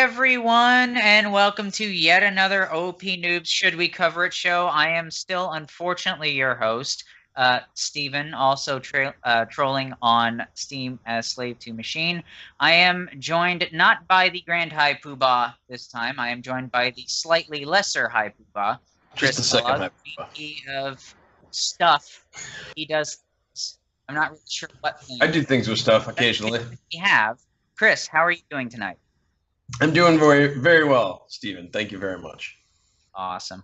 everyone, and welcome to yet another OPNoobs Should We Cover It show. I am still, unfortunately, your host, Steven, also trolling on Steam as Slave to Machine. I am joined not by the Grand High Poobah this time. I am joined by the slightly lesser High Poobah, Just the second High Poobah. VP of stuff. He does things. I'm not really sure what things. I do things with stuff occasionally. We have. Chris, how are you doing tonight? I'm doing very, very well, Steven. Thank you very much. Awesome.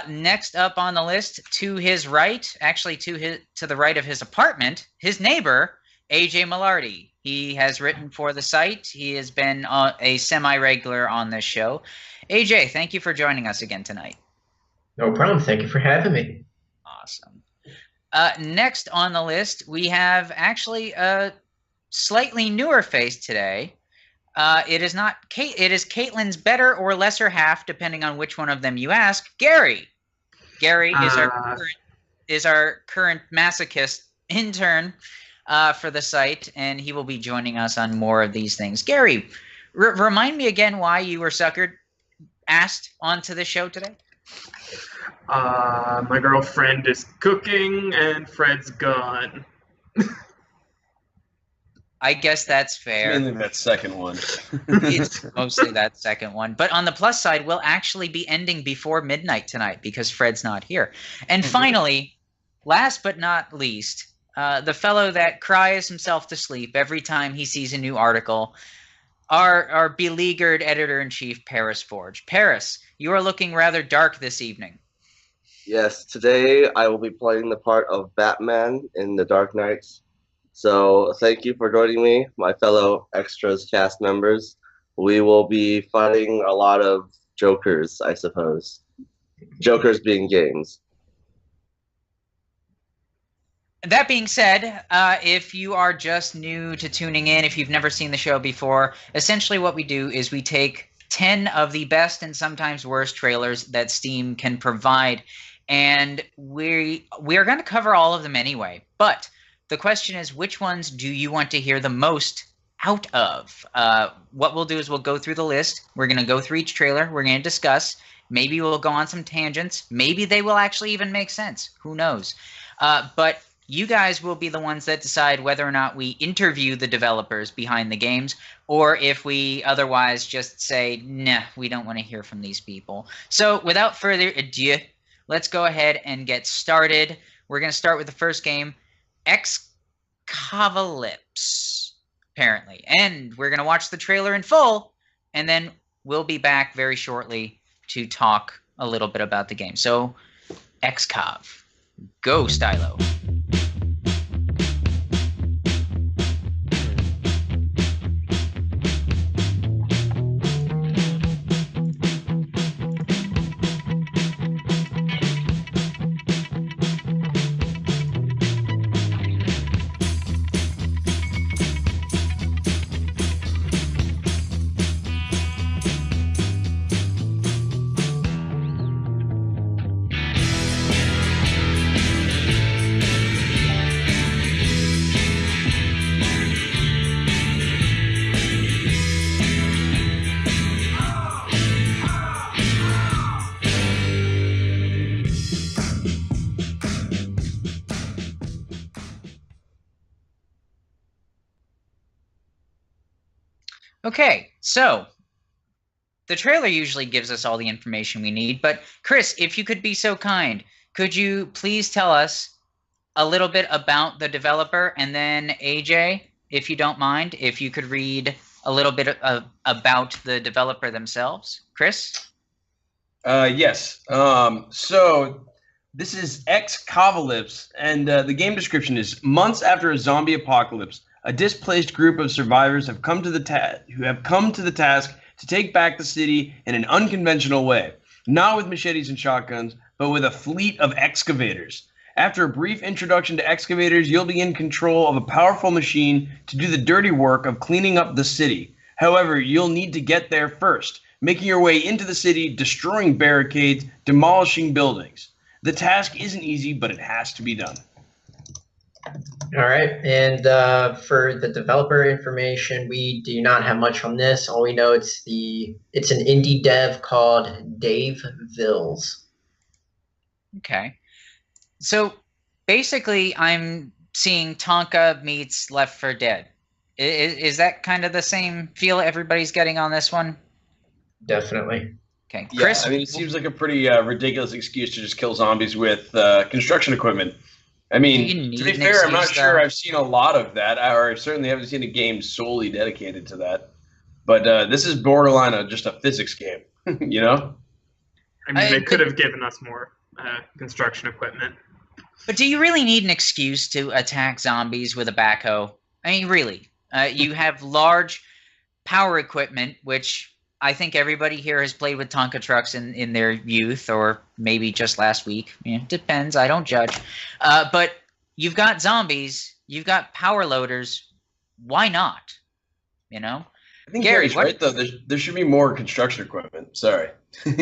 Next up on the list, to his right, actually to the right of his apartment, his neighbor, AJ Millardi. He has written for the site. He has been a semi-regular on this show. AJ, thank you for joining us again tonight. No problem. Thank you for having me. Awesome. Next on the list, we have actually a slightly newer face today. It is not Kate. It is Caitlin's better or lesser half, depending on which one of them you ask. Gary. Gary is our current masochist intern for the site, and he will be joining us on more of these things. Gary, remind me again why you were asked onto the show today. My girlfriend is cooking, and Fred's gone. I guess that's fair. Mainly that second one. It's mostly that second one. But on the plus side, we'll actually be ending before midnight tonight because Fred's not here. And finally, last but not least, the fellow that cries himself to sleep every time he sees a new article, our beleaguered editor-in-chief, Paris Forge. Paris, you are looking rather dark this evening. Yes, today I will be playing the part of Batman in The Dark Knights. So thank you for joining me, my fellow extras cast members. We will be fighting a lot of Jokers, I suppose. Jokers being games. That being said, if you are just new to tuning in, if you've never seen the show before, essentially what we do is we take 10 of the best and sometimes worst trailers that Steam can provide, and we are going to cover all of them anyway. But the question is, which ones do you want to hear the most out of? What we'll do is we'll go through the list. We're going to go through each trailer. We're going to discuss. Maybe we'll go on some tangents. Maybe they will actually even make sense. Who knows? But you guys will be the ones that decide whether or not we interview the developers behind the games, or if we otherwise just say, nah, we don't want to hear from these people. So without further ado, let's go ahead and get started. We're going to start with the first game, XCavalypse, apparently. And we're going to watch the trailer in full, and then we'll be back very shortly to talk a little bit about the game. So, XCav. Go, Stylo. Okay, so the trailer usually gives us all the information we need, but Chris, if you could be so kind, could you please tell us a little bit about the developer, and then AJ, if you don't mind, if you could read a little bit about the developer themselves. Chris? Yes. So this is XCavalypse, and the game description is: months after a zombie apocalypse, a displaced group of survivors have come to the task to take back the city in an unconventional way, not with machetes and shotguns, but with a fleet of excavators. After a brief introduction to excavators, you'll be in control of a powerful machine to do the dirty work of cleaning up the city. However, you'll need to get there first, making your way into the city, destroying barricades, demolishing buildings. The task isn't easy, but it has to be done. All right, and for the developer information, we do not have much on this. All we know it's an indie dev called davevillz. Okay. So basically, I'm seeing Tonka meets Left 4 Dead. Is that kind of the same feel everybody's getting on this one? Definitely. Okay, Yeah, Chris. I mean, it seems like a pretty ridiculous excuse to just kill zombies with construction equipment. I Do you mean, need to be an fair, I'm not excuse, sure though? I've seen a lot of that, or I certainly haven't seen a game solely dedicated to that. But this is borderline just a physics game, you know? I mean, they could have given us more construction equipment. But do you really need an excuse to attack zombies with a backhoe? I mean, really. You have large power equipment, which I think everybody here has played with Tonka trucks in their youth, or maybe just last week. Depends. I don't judge. But you've got zombies. You've got power loaders. Why not? You know? I think Gary, Gary's right, though. There should be more construction equipment. Sorry.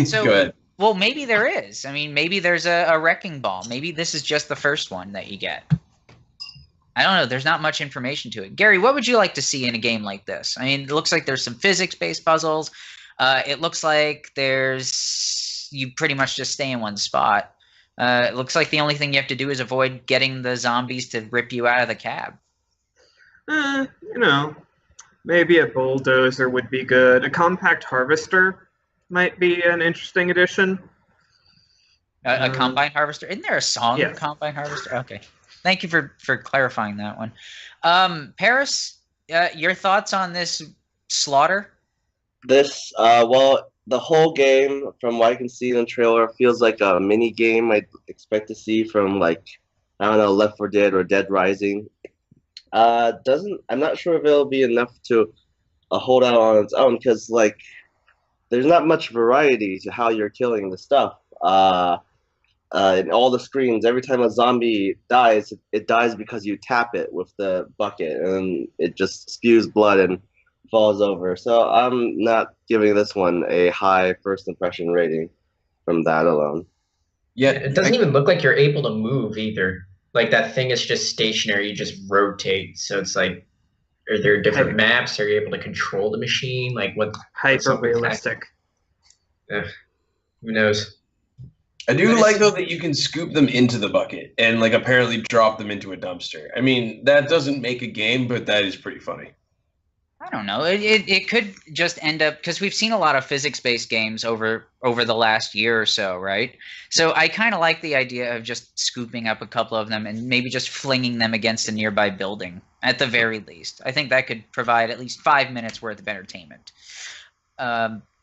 So, Go ahead. Well, maybe there is. I mean, maybe there's a wrecking ball. Maybe this is just the first one that you get. I don't know. There's not much information to it. Gary, what would you like to see in a game like this? I mean, it looks like there's some physics-based puzzles. It looks like you pretty much just stay in one spot. It looks like the only thing you have to do is avoid getting the zombies to rip you out of the cab. Maybe a bulldozer would be good. A compact harvester might be an interesting addition. A combine harvester? Isn't there a song Yes. Combine Harvester? Okay. Thank you for clarifying that one. Paris, your thoughts on this slaughter? This, well, the whole game, from what I can see in the trailer, feels like a mini game I'd expect to see from, like, I don't know, Left 4 Dead or Dead Rising. I'm not sure if it'll be enough to hold out on its own, because, like, there's not much variety to how you're killing the stuff. In all the screens, every time a zombie dies, it dies because you tap it with the bucket, and it just spews blood and falls over. So I'm not giving this one a high first impression rating from that alone. Yeah, It doesn't even look like you're able to move either. Like, that thing is just stationary. You just rotate. So it's like, are there different maps? Are you able to control the machine? Like, what's Hyper realistic. who knows? I do like, though, that you can scoop them into the bucket and, like, apparently drop them into a dumpster. I mean, that doesn't make a game, but that is pretty funny. I don't know. It could just end up, because we've seen a lot of physics-based games over the last year or so, right? So I kind of like the idea of just scooping up a couple of them and maybe just flinging them against a nearby building, at the very least. I think that could provide at least 5 minutes worth of entertainment.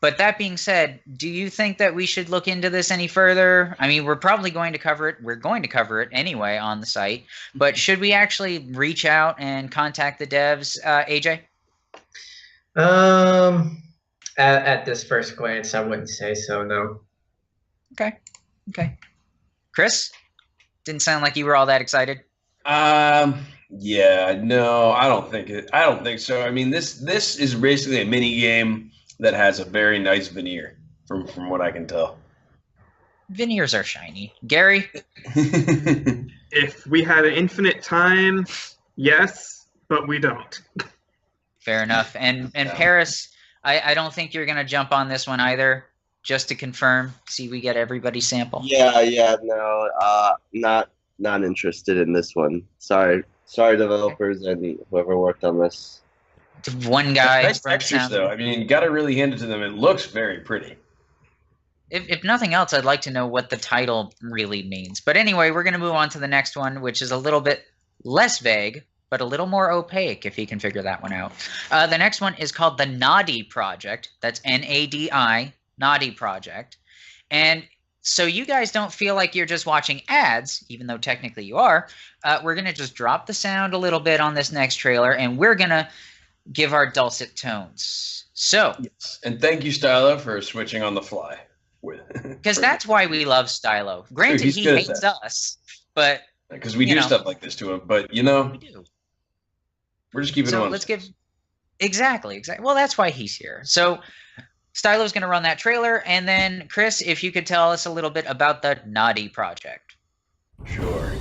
But that being said, do you think that we should look into this any further? I mean, we're probably going to cover it. We're going to cover it anyway on the site. But should we actually reach out and contact the devs, AJ? At this first glance, I wouldn't say so, no. Okay. Chris? Didn't sound like you were all that excited. Yeah, no, I don't think so. I mean, this is basically a mini game that has a very nice veneer, from what I can tell. Veneers are shiny. Gary? If we had an infinite time, yes, but we don't. Fair enough. And Paris, I don't think you're going to jump on this one either, just to confirm, see we get everybody's sample. Yeah, no, not interested in this one. Sorry, developers and whoever worked on this. One guy. Nice textures, though. I mean, you got to really hand it to them. It looks very pretty. If nothing else, I'd like to know what the title really means. But anyway, we're going to move on to the next one, which is a little bit less vague, but a little more opaque, if you can figure that one out. The next one is called the NADI Project. That's N-A-D-I, NADI Project. And so you guys don't feel like you're just watching ads, even though technically you are. We're going to just drop the sound a little bit on this next trailer, and we're going to give our dulcet tones. So, yes. And thank you, Stylo, for switching on the fly. Because that's why we love Stylo. Granted, he hates us, but because we do stuff like this to him. But we do. We're just keeping it on. Let's give exactly. Well, that's why he's here. So, Stylo's going to run that trailer, and then Chris, if you could tell us a little bit about the NADI project. Sure.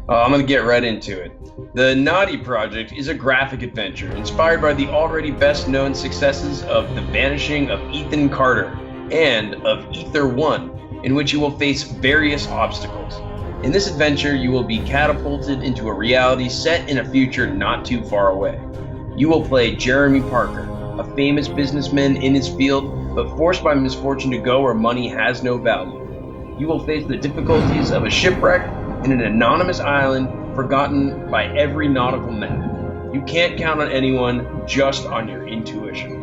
I'm going to get right into it. The NADI project is a graphic adventure inspired by the already best-known successes of The Vanishing of Ethan Carter and of Ether 1, in which you will face various obstacles. In this adventure, you will be catapulted into a reality set in a future not too far away. You will play Jeremy Parker, a famous businessman in his field, but forced by misfortune to go where money has no value. You will face the difficulties of a shipwreck in an anonymous island forgotten by every nautical map. You can't count on anyone, just on your intuition.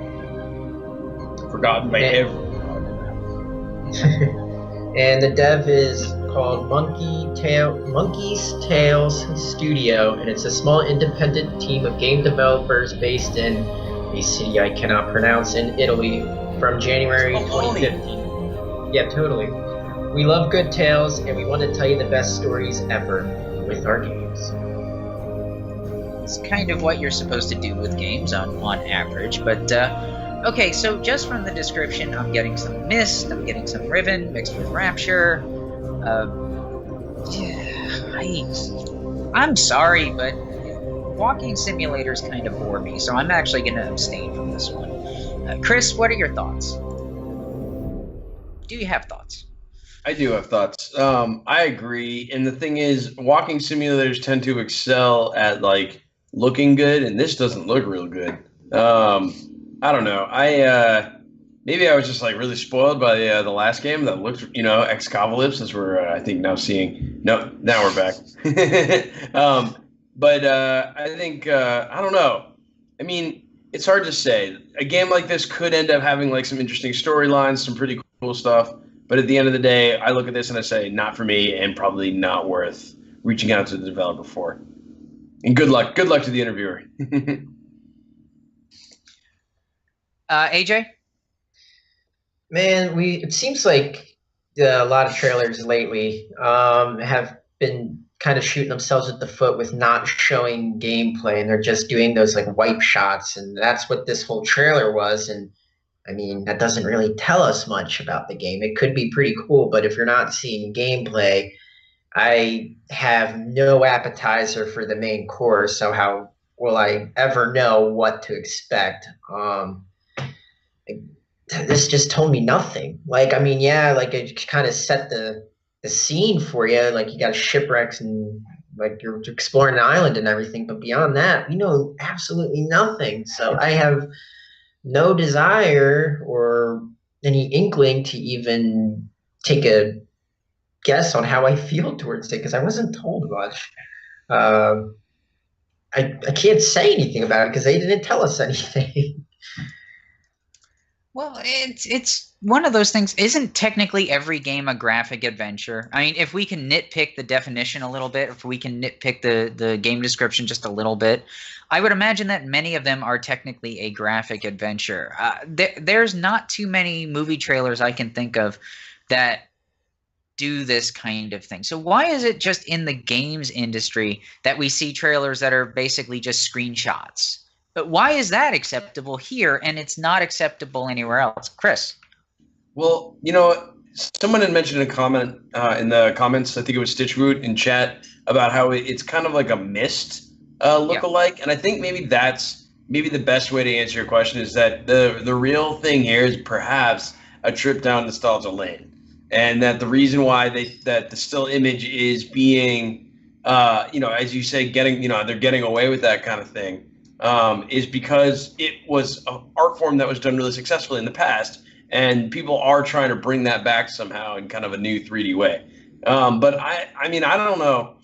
Forgotten by every nautical map. And the dev is called Monkey's Tales Studio, and it's a small independent team of game developers based in a city I cannot pronounce in Italy from January 2015. Yeah, totally. We love good tales, and we want to tell you the best stories ever with our games. It's kind of what you're supposed to do with games on average, but okay, so just from the description, I'm getting some Mist, I'm getting some Riven mixed with Rapture. I'm sorry, but walking simulators kind of bore me, so I'm actually going to abstain from this one. Chris, what are your thoughts? Do you have thoughts? I do have thoughts. I agree. And the thing is, walking simulators tend to excel at like looking good, and this doesn't look real good. I don't know. Maybe I was just like really spoiled by the last game that looked, XCavalypse, as we're I think now seeing. No, now we're back. But I think I don't know. I mean, it's hard to say. A game like this could end up having like some interesting storylines, some pretty cool stuff. But at the end of the day, I look at this and I say, not for me, and probably not worth reaching out to the developer for. And good luck. Good luck to the interviewer. AJ? Man, it seems like a lot of trailers lately have been kind of shooting themselves at the foot with not showing gameplay, and they're just doing those like wipe shots, and that's what this whole trailer was. And I mean, that doesn't really tell us much about the game. It could be pretty cool, but if you're not seeing gameplay, I have no appetizer for the main course, so how will I ever know what to expect? This just told me nothing. Like, I mean, yeah, like it kind of set the scene for you. Like, you got shipwrecks and like you're exploring an island and everything, but beyond that, we know absolutely nothing. So I have no desire or any inkling to even take a guess on how I feel towards it because I wasn't told much. I can't say anything about it because they didn't tell us anything. Well, it's one of those things. Isn't technically every game a graphic adventure? I mean, if we can nitpick the definition a little bit, if we can nitpick the game description just a little bit, I would imagine that many of them are technically a graphic adventure. There's not too many movie trailers I can think of that do this kind of thing. So why is it just in the games industry that we see trailers that are basically just screenshots? But why is that acceptable here and it's not acceptable anywhere else? Chris? Well, someone had mentioned a comment in the comments, I think it was Stitchwood in chat, about how it's kind of like a Mist look-alike. Yeah. And I think maybe that's the best way to answer your question is that the real thing here is perhaps a trip down nostalgia lane. And that the reason why that the still image is being, as you say, they're getting away with that kind of thing. Is because it was an art form that was done really successfully in the past, and people are trying to bring that back somehow in kind of a new 3D way. But I mean, I don't know.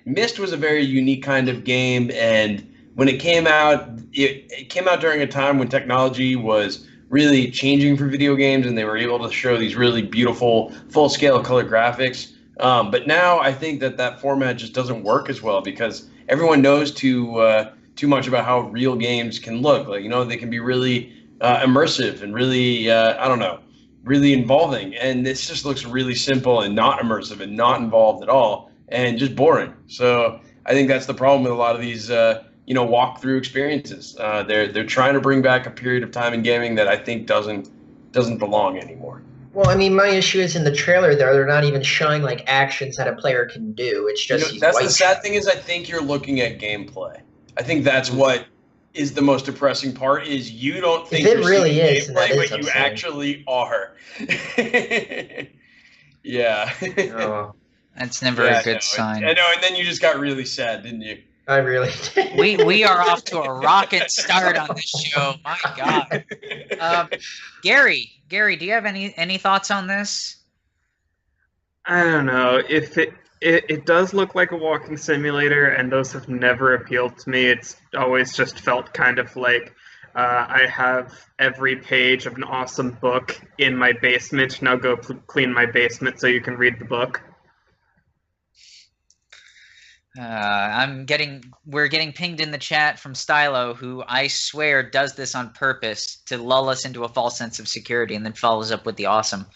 Myst was a very unique kind of game, and when it came out, it came out during a time when technology was really changing for video games, and they were able to show these really beautiful full-scale color graphics. But now I think that format just doesn't work as well because everyone knows too much about how real games can look. Like, they can be really immersive and really, really involving. And this just looks really simple and not immersive and not involved at all and just boring. So I think that's the problem with a lot of these, walkthrough experiences. They're trying to bring back a period of time in gaming that I think doesn't belong anymore. Well, I mean, my issue is in the trailer there, they're not even showing like actions that a player can do. It's just these that's white the sad shots. thing is I think you're looking at gameplay. I think that's what is the most depressing part is you don't think If it you're really seeing is, then that gameplay, is but you upsetting. actually are. Yeah. Oh, That's never Yeah, a good sign. I know, and then you just got really sad, didn't you? I really did. We are off to a rocket start on this show. My God. Gary, do you have any thoughts on this? I don't know. If it does look like a walking simulator, and those have never appealed to me. It's always just felt kind of like I have every page of an awesome book in my basement. Now go clean my basement so you can read the book. We're getting pinged in the chat from Stylo, who I swear does this on purpose to lull us into a false sense of security and then follows up with the awesome.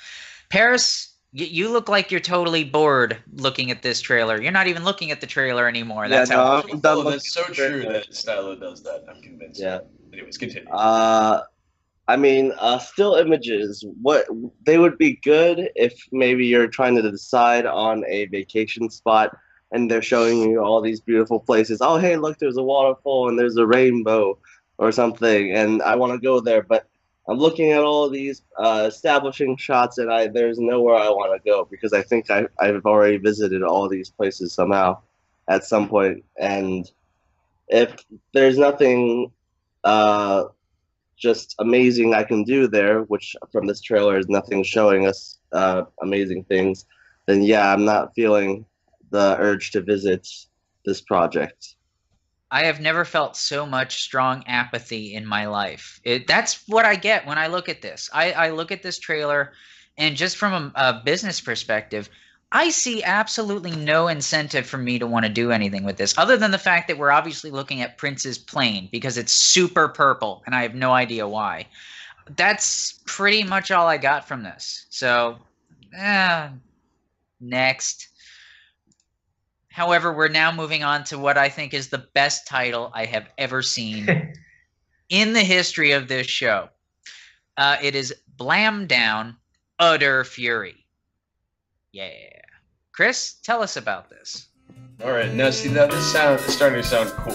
Paris, you look like you're totally bored looking at this trailer. You're not even looking at the trailer anymore. That's how. That's so true that Stylo does that. I'm convinced. Yeah. Anyways, continue. I mean, still images. What they would be good if maybe you're trying to decide on a vacation spot and they're showing you all these beautiful places. Oh, hey, look, there's a waterfall and there's a rainbow or something, and I want to go there. But I'm looking at all of these establishing shots, and there's nowhere I want to go because I think I've already visited all these places somehow at some point. And if there's nothing just amazing I can do there, which from this trailer is nothing showing us amazing things, then yeah, I'm not feeling the urge to visit this project. I have never felt so much strong apathy in my life. That's what I get when I look at this. I look at this trailer, and just from a business perspective, I see absolutely no incentive for me to want to do anything with this, other than the fact that we're obviously looking at Prince's plane because it's super purple, and I have no idea why. That's pretty much all I got from this. So, next. However, we're now moving on to what I think is the best title I have ever seen in the history of this show. It is Blamdown, Udder Fury. Yeah. Chris, tell us about this. All right, now see that this is starting to sound cool.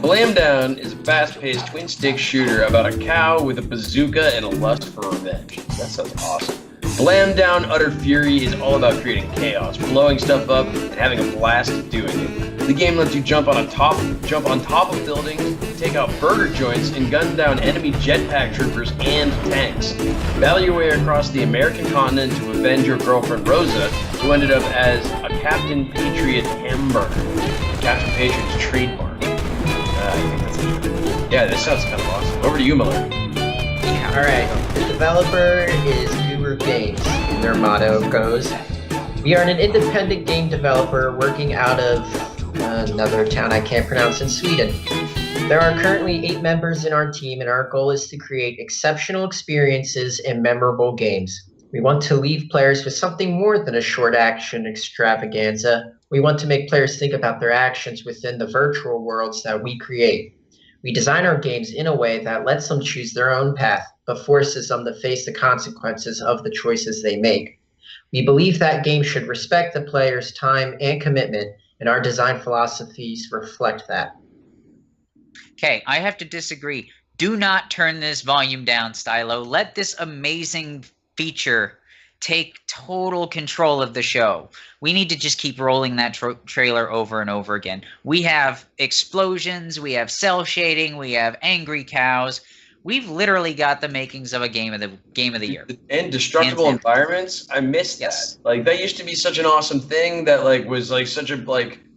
Blamdown is a fast-paced twin-stick shooter about a cow with a bazooka and a lust for revenge. That sounds awesome. Blamdown Udder Fury is all about creating chaos, blowing stuff up, and having a blast doing it. The game lets you jump on top of buildings, take out burger joints, and gun down enemy jetpack troopers and tanks. Battle your way across the American continent to avenge your girlfriend Rosa, who ended up as a Captain Patriot hamburger. Captain Patriot's trademark. I think that's it. Yeah, this sounds kind of awesome. Over to you, Miller. Alright, the developer is Guru Games, and their motto goes, "We are an independent game developer working out of another town I can't pronounce in Sweden. There are currently 8 members in our team, and our goal is to create exceptional experiences and memorable games. We want to leave players with something more than a short action extravaganza. We want to make players think about their actions within the virtual worlds that we create. We design our games in a way that lets them choose their own path, but forces them to face the consequences of the choices they make. We believe that games should respect the player's time and commitment, and our design philosophies reflect that." Okay, I have to disagree. Do not turn this volume down, Stylo. Let this amazing feature take total control of the show. We need to just keep rolling that trailer over and over again. We have explosions, we have cell shading, we have angry cows. We've literally got the makings of a game of the year. And destructible environments. I miss that. Yes. Like that used to be such an awesome thing that was such a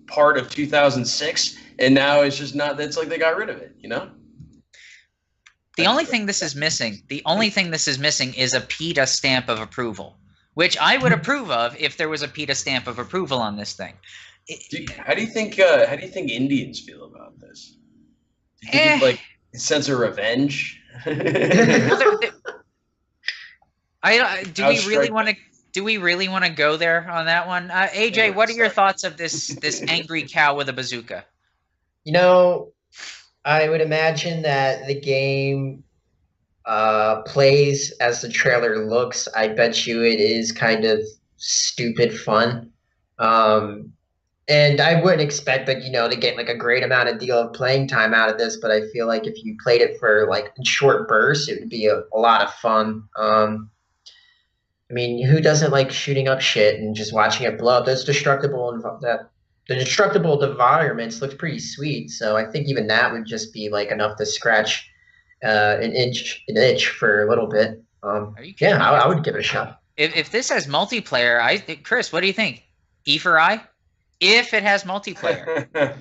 part of 2006, and now it's just not. That's like they got rid of it. You know. The only thing this is missing is a PETA stamp of approval, which I would approve of if there was a PETA stamp of approval on this thing. How do you think Indians feel about this? Do you think it's a sense of revenge? Do we really want to go there on that one? AJ, what are your thoughts of this angry cow with a bazooka? You know, I would imagine that the game plays as the trailer looks, I bet you it is kind of stupid fun. And I wouldn't expect like, to get like a great amount of deal of playing time out of this, but I feel like if you played it for like in short bursts, it would be a lot of fun. I mean, who doesn't like shooting up shit and just watching it blow up? The destructible environments look pretty sweet, so I think even that would just be like enough to scratch an itch for a little bit. Are you kidding Yeah, me? I would give it a shot. If this has multiplayer, I think, Chris, what do you think? E for I? If it has multiplayer.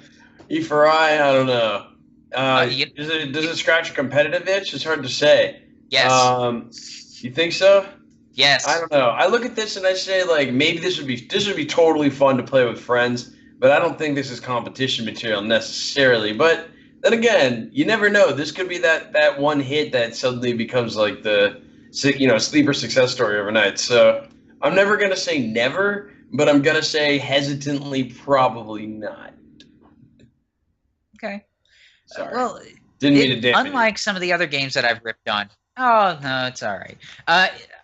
E for I don't know. You- Does it scratch a competitive itch? It's hard to say. Yes. You think so? Yes. I don't know. I look at this and I say like maybe this would be totally fun to play with friends, but I don't think this is competition material necessarily. But then again, you never know. This could be that one hit that suddenly becomes like the sleeper success story overnight. So I'm never gonna say never, but I'm gonna say hesitantly probably not. Okay. Sorry. Well, Didn't mean to dampen unlike some of the other games that I've ripped on. Oh no, it's all right.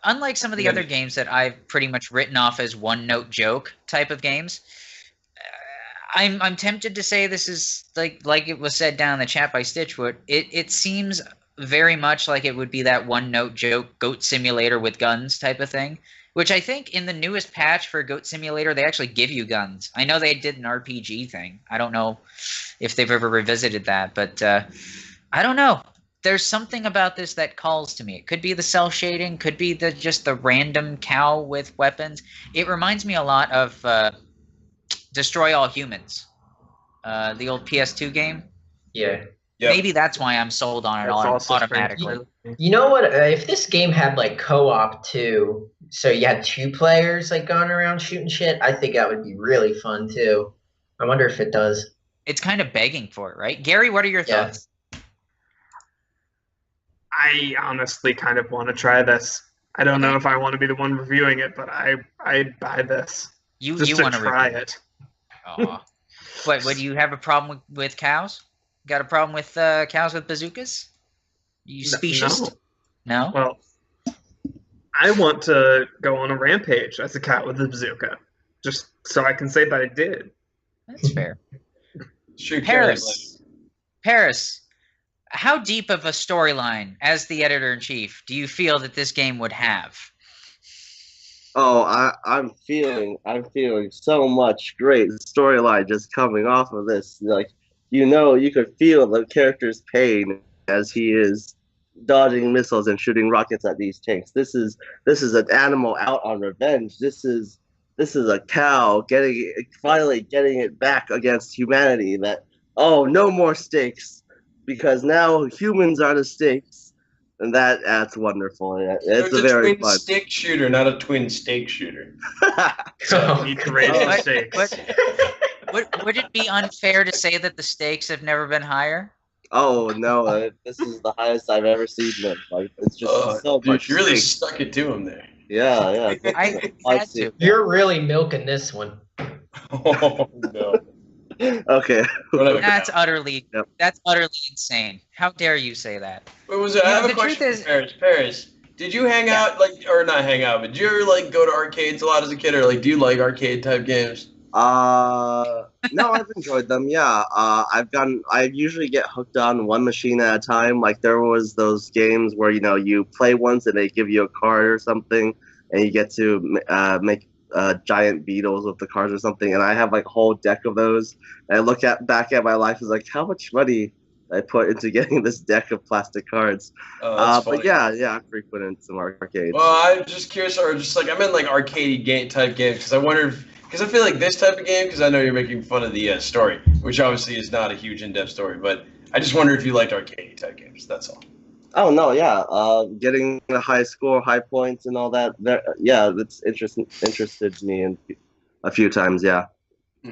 Unlike some of the other games that I've pretty much written off as one-note joke type of games, I'm tempted to say this is like it was said down in the chat by Stitchwood. It seems very much like it would be that one-note joke Goat Simulator with guns type of thing, which I think in the newest patch for Goat Simulator they actually give you guns. I know they did an RPG thing. I don't know if they've ever revisited that, but I don't know. There's something about this that calls to me. It could be the cell shading, could be just the random cow with weapons. It reminds me a lot of Destroy All Humans, the old PS2 game. Yeah. Yep. Maybe that's why I'm sold on it That's also automatically. You know what? If this game had like co-op too, so you had two players like going around shooting shit, I think that would be really fun too. I wonder if it does. It's kind of begging for it, right? Gary, what are your Yeah. thoughts? I honestly kind of want to try this. I don't know if I want to be the one reviewing it, but I'd buy this You just to want to try review it. Aw. What do you have a problem with cows? Got a problem with cows with bazookas? You speciesist? No? Well, I want to go on a rampage as a cat with a bazooka, just so I can say that I did. That's fair. Sure, Paris, how deep of a storyline, as the editor-in-chief, do you feel that this game would have? Oh, I'm feeling so much great storyline just coming off of this. Like, you could feel the character's pain as he is dodging missiles and shooting rockets at these tanks. This is an animal out on revenge. This is a cow finally getting it back against humanity. That, oh, no more stakes, because now humans are the stakes, and that's wonderful. It's a very twin fun stick shooter, not a twin stake shooter. So you need to raise the stakes. Would it be unfair to say that the stakes have never been higher? Oh no, this is the highest I've ever seen them. Like, it's just so Dude, much. you really stakes. stuck it to him there. Yeah. I I've had seen- to. You're really milking this one. Oh no. Okay. Whatever. That's utterly Yep. insane. How dare you say that? Wait, I have the a question truth for Paris. Did you hang out or not hang out, but did you ever go to arcades a lot as a kid, or do you like arcade type games? No, I've enjoyed them. Yeah. I usually get hooked on one machine at a time. Like, there was those games where you play once and they give you a card or something, and you get to make giant beetles with the cards or something. And I have like a whole deck of those. And I look back at my life as like how much money I put into getting this deck of plastic cards. That's funny. But yeah, I frequented some arcades. Well, I'm just curious, or just I'm in arcade game type games, because I wonder because I feel like this type of game, because I know you're making fun of the story, which obviously is not a huge in-depth story, but I just wonder if you liked arcade type games. That's all. Oh no, yeah. Getting a high score, high points, and all that. That's interested me in a few times. Yeah.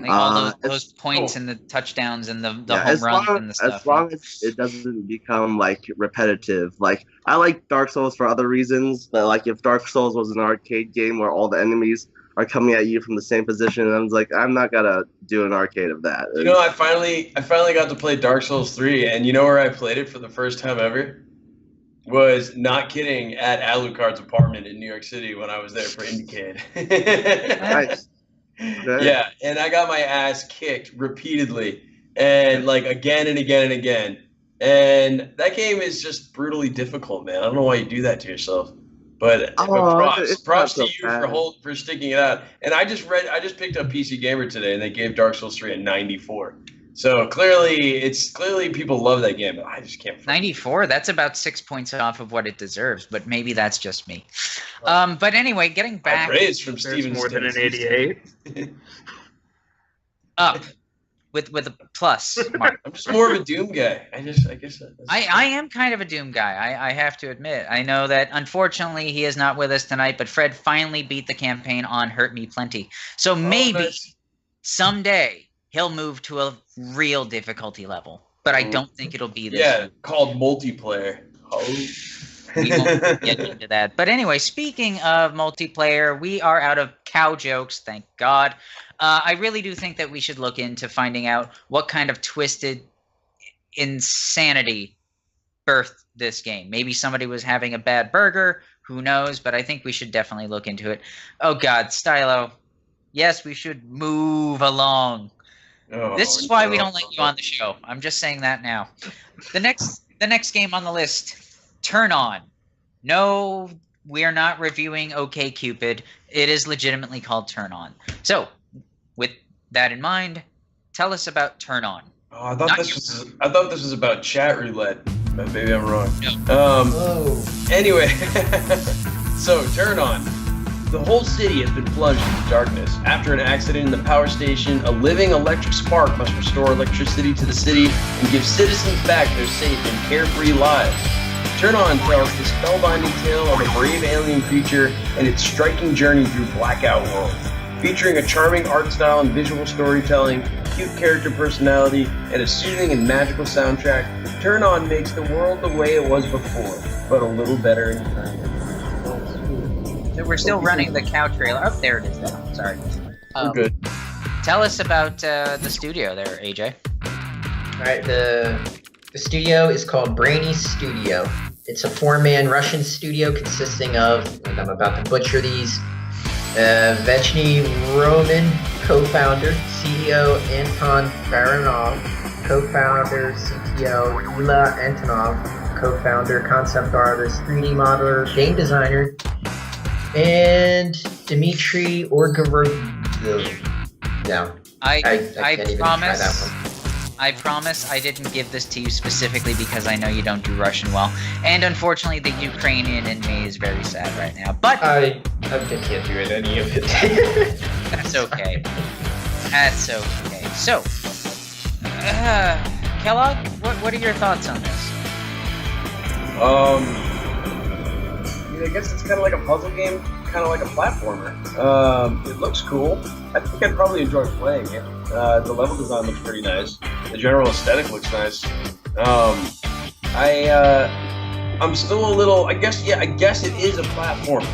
All those points and the touchdowns and the home runs and the stuff. As long as it doesn't become repetitive. Like, I like Dark Souls for other reasons, but if Dark Souls was an arcade game where all the enemies are coming at you from the same position, and I was like, I'm not gonna do an arcade of that. I finally got to play Dark Souls 3, and you know where I played it for the first time ever? was, not kidding, at Alucard's apartment in New York City when I was there for Indiecade. Nice. Yeah, and I got my ass kicked repeatedly, and like again and again and again. And that game is just brutally difficult, man. I don't know why you do that to yourself. But props to you for sticking it out. And I just picked up PC Gamer today, and they gave Dark Souls 3 a 94. So clearly people love that game, but I just can't. 94? That's about 6 points off of what it deserves, but maybe that's just me. But anyway, getting back. Praise from Steven. More than an 88. Up. With a plus mark. I'm just more of a Doom guy. I guess I am kind of a Doom guy. I have to admit. I know that unfortunately he is not with us tonight, but Fred finally beat the campaign on Hurt Me Plenty. So maybe someday he'll move to a real difficulty level. But I don't think it'll be this. Yeah, called multiplayer. We won't get into that. But anyway, speaking of multiplayer, we are out of cow jokes, thank God. I really do think that we should look into finding out what kind of twisted insanity birthed this game. Maybe somebody was having a bad burger. Who knows? But I think we should definitely look into it. Oh, God, Stylo. Yes, we should move along. This is why we don't let you on the show. I'm just saying that now. The next game on the list, TurnOn. No, we are not reviewing OkCupid. It is legitimately called TurnOn. So, with that in mind, tell us about TurnOn. Oh, I thought this was about chat roulette, but maybe I'm wrong. No. Anyway, so TurnOn. The whole city has been plunged into darkness. After an accident in the power station, a living electric spark must restore electricity to the city and give citizens back their safe and carefree lives. TurnOn tells the spellbinding tale of a brave alien creature and its striking journey through Blackout World. Featuring a charming art style and visual storytelling, cute character personality, and a soothing and magical soundtrack, TurnOn makes the world the way it was before, but a little better in time. So we're still running the cow trailer. Oh, there it is now. Sorry. We're good. Tell us about the studio there, AJ. All right, the studio is called Brainy Studio. It's a 4-man Russian studio consisting of, and I'm about to butcher these, Vechny Roman, co-founder, CEO Anton Baranov, co-founder, CTO Ila Antonov, co-founder, concept artist, 3D modeler, game designer, and Dmitry Orgorov. No, I can't even try that one. I promise I didn't give this to you specifically because I know you don't do Russian well. And unfortunately, the Ukrainian in me is very sad right now. But I can't do any of it. That's okay. That's okay. So, Kellogg, what are your thoughts on this? I guess it's kind of like a puzzle game, kind of like a platformer. It looks cool. I think I'd probably enjoy playing it. The level design looks pretty nice. The general aesthetic looks nice. I'm still a little. I guess it is a platformer,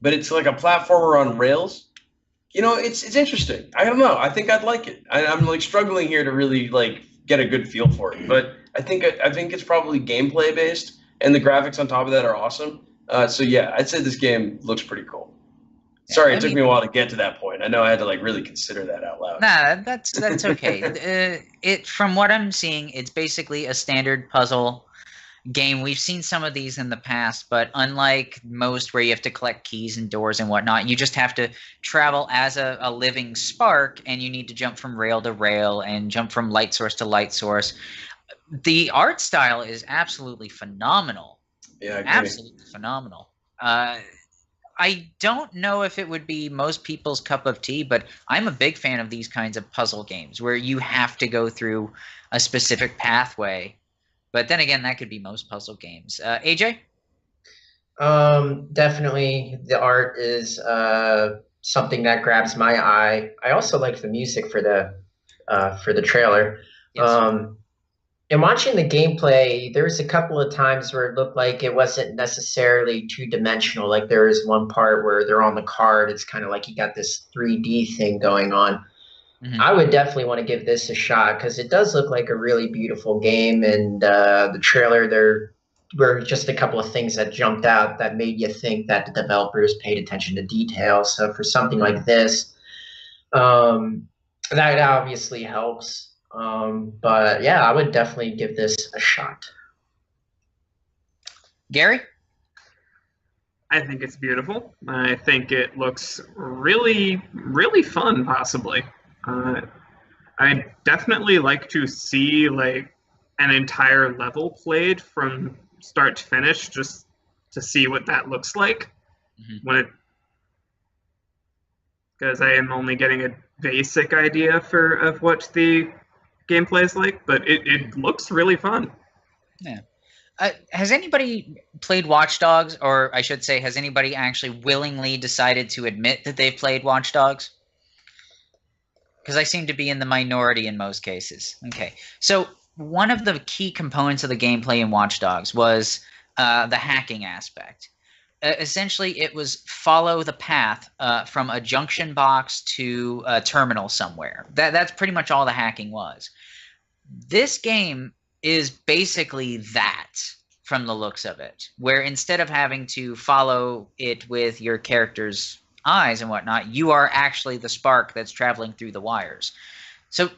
but it's like a platformer on rails. You know, it's interesting. I don't know. I think I'd like it. I'm like struggling here to really like get a good feel for it, but I think it's probably gameplay based, and the graphics on top of that are awesome. So yeah, I'd say this game looks pretty cool. Sorry, it took me a while to get to that point. I know I had to like really consider that out loud. Nah, that's okay. From what I'm seeing, it's basically a standard puzzle game. We've seen some of these in the past, but unlike most where you have to collect keys and doors and whatnot, you just have to travel as a living spark, and you need to jump from rail to rail and jump from light source to light source. The art style is absolutely phenomenal. Yeah, I agree. Absolutely phenomenal. I don't know if it would be most people's cup of tea, but I'm a big fan of these kinds of puzzle games where you have to go through a specific pathway. But then again, that could be most puzzle games. AJ? Definitely the art is something that grabs my eye. I also like the music for the trailer. Yes. And watching the gameplay, there was a couple of times where it looked like it wasn't necessarily two-dimensional. Like there was one part where they're on the card. It's kind of like you got this 3D thing going on. Mm-hmm. I would definitely want to give this a shot because it does look like a really beautiful game. And the trailer, they're were just a couple of things that jumped out that made you think that the developers paid attention to detail. So for something like this, that obviously helps. But yeah, I would definitely give this a shot. Gary? I think it's beautiful. I think it looks really, really fun, possibly. I'd definitely like to see like an entire level played from start to finish, just to see what that looks like because I am only getting a basic idea of what the gameplay is like, but it looks really fun. Yeah. Has anybody played Watch Dogs, or I should say, has anybody actually willingly decided to admit that they've played Watch Dogs? Because I seem to be in the minority in most cases. Okay, so one of the key components of the gameplay in Watch Dogs was the hacking aspect. Essentially, it was follow the path from a junction box to a terminal somewhere. That's pretty much all the hacking was. This game is basically that from the looks of it, where instead of having to follow it with your character's eyes and whatnot, you are actually the spark that's traveling through the wires. So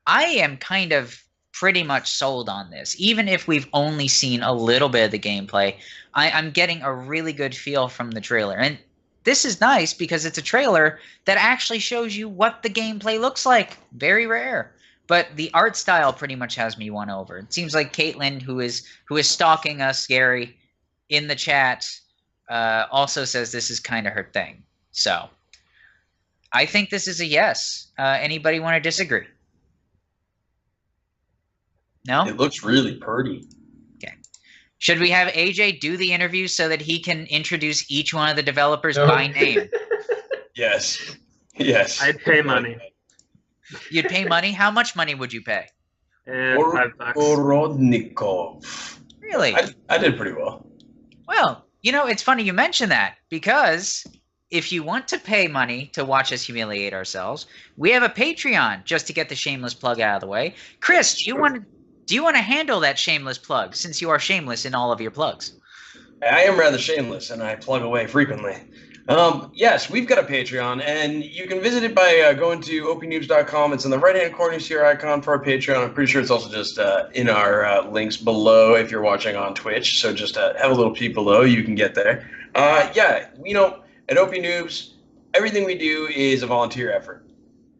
I am kind of pretty much sold on this. Even if we've only seen a little bit of the gameplay, I'm getting a really good feel from the trailer. And this is nice because it's a trailer that actually shows you what the gameplay looks like. Very rare. But the art style pretty much has me won over. It seems like Caitlin, who is stalking us, Gary, in the chat, also says this is kind of her thing. So I think this is a yes. Anybody want to disagree? No? It looks really pretty. Okay. Should we have AJ do the interview so that he can introduce each one of the developers by name? Yes. Yes. I'd pay money. You'd pay money? How much money would you pay? $5. Orodnikov. Really? I did pretty well. Well, you know, it's funny you mention that, because if you want to pay money to watch us humiliate ourselves, we have a Patreon, just to get the shameless plug out of the way. Chris, do you want to handle that shameless plug, since you are shameless in all of your plugs? I am rather shameless, and I plug away frequently. Yes, we've got a Patreon, and you can visit it by going to OPNoobs.com. It's in the right-hand corner. You see our icon for our Patreon. I'm pretty sure it's also just in our links below if you're watching on Twitch. So just have a little peek below. You can get there. Yeah, you know, at OPNoobs, everything we do is a volunteer effort.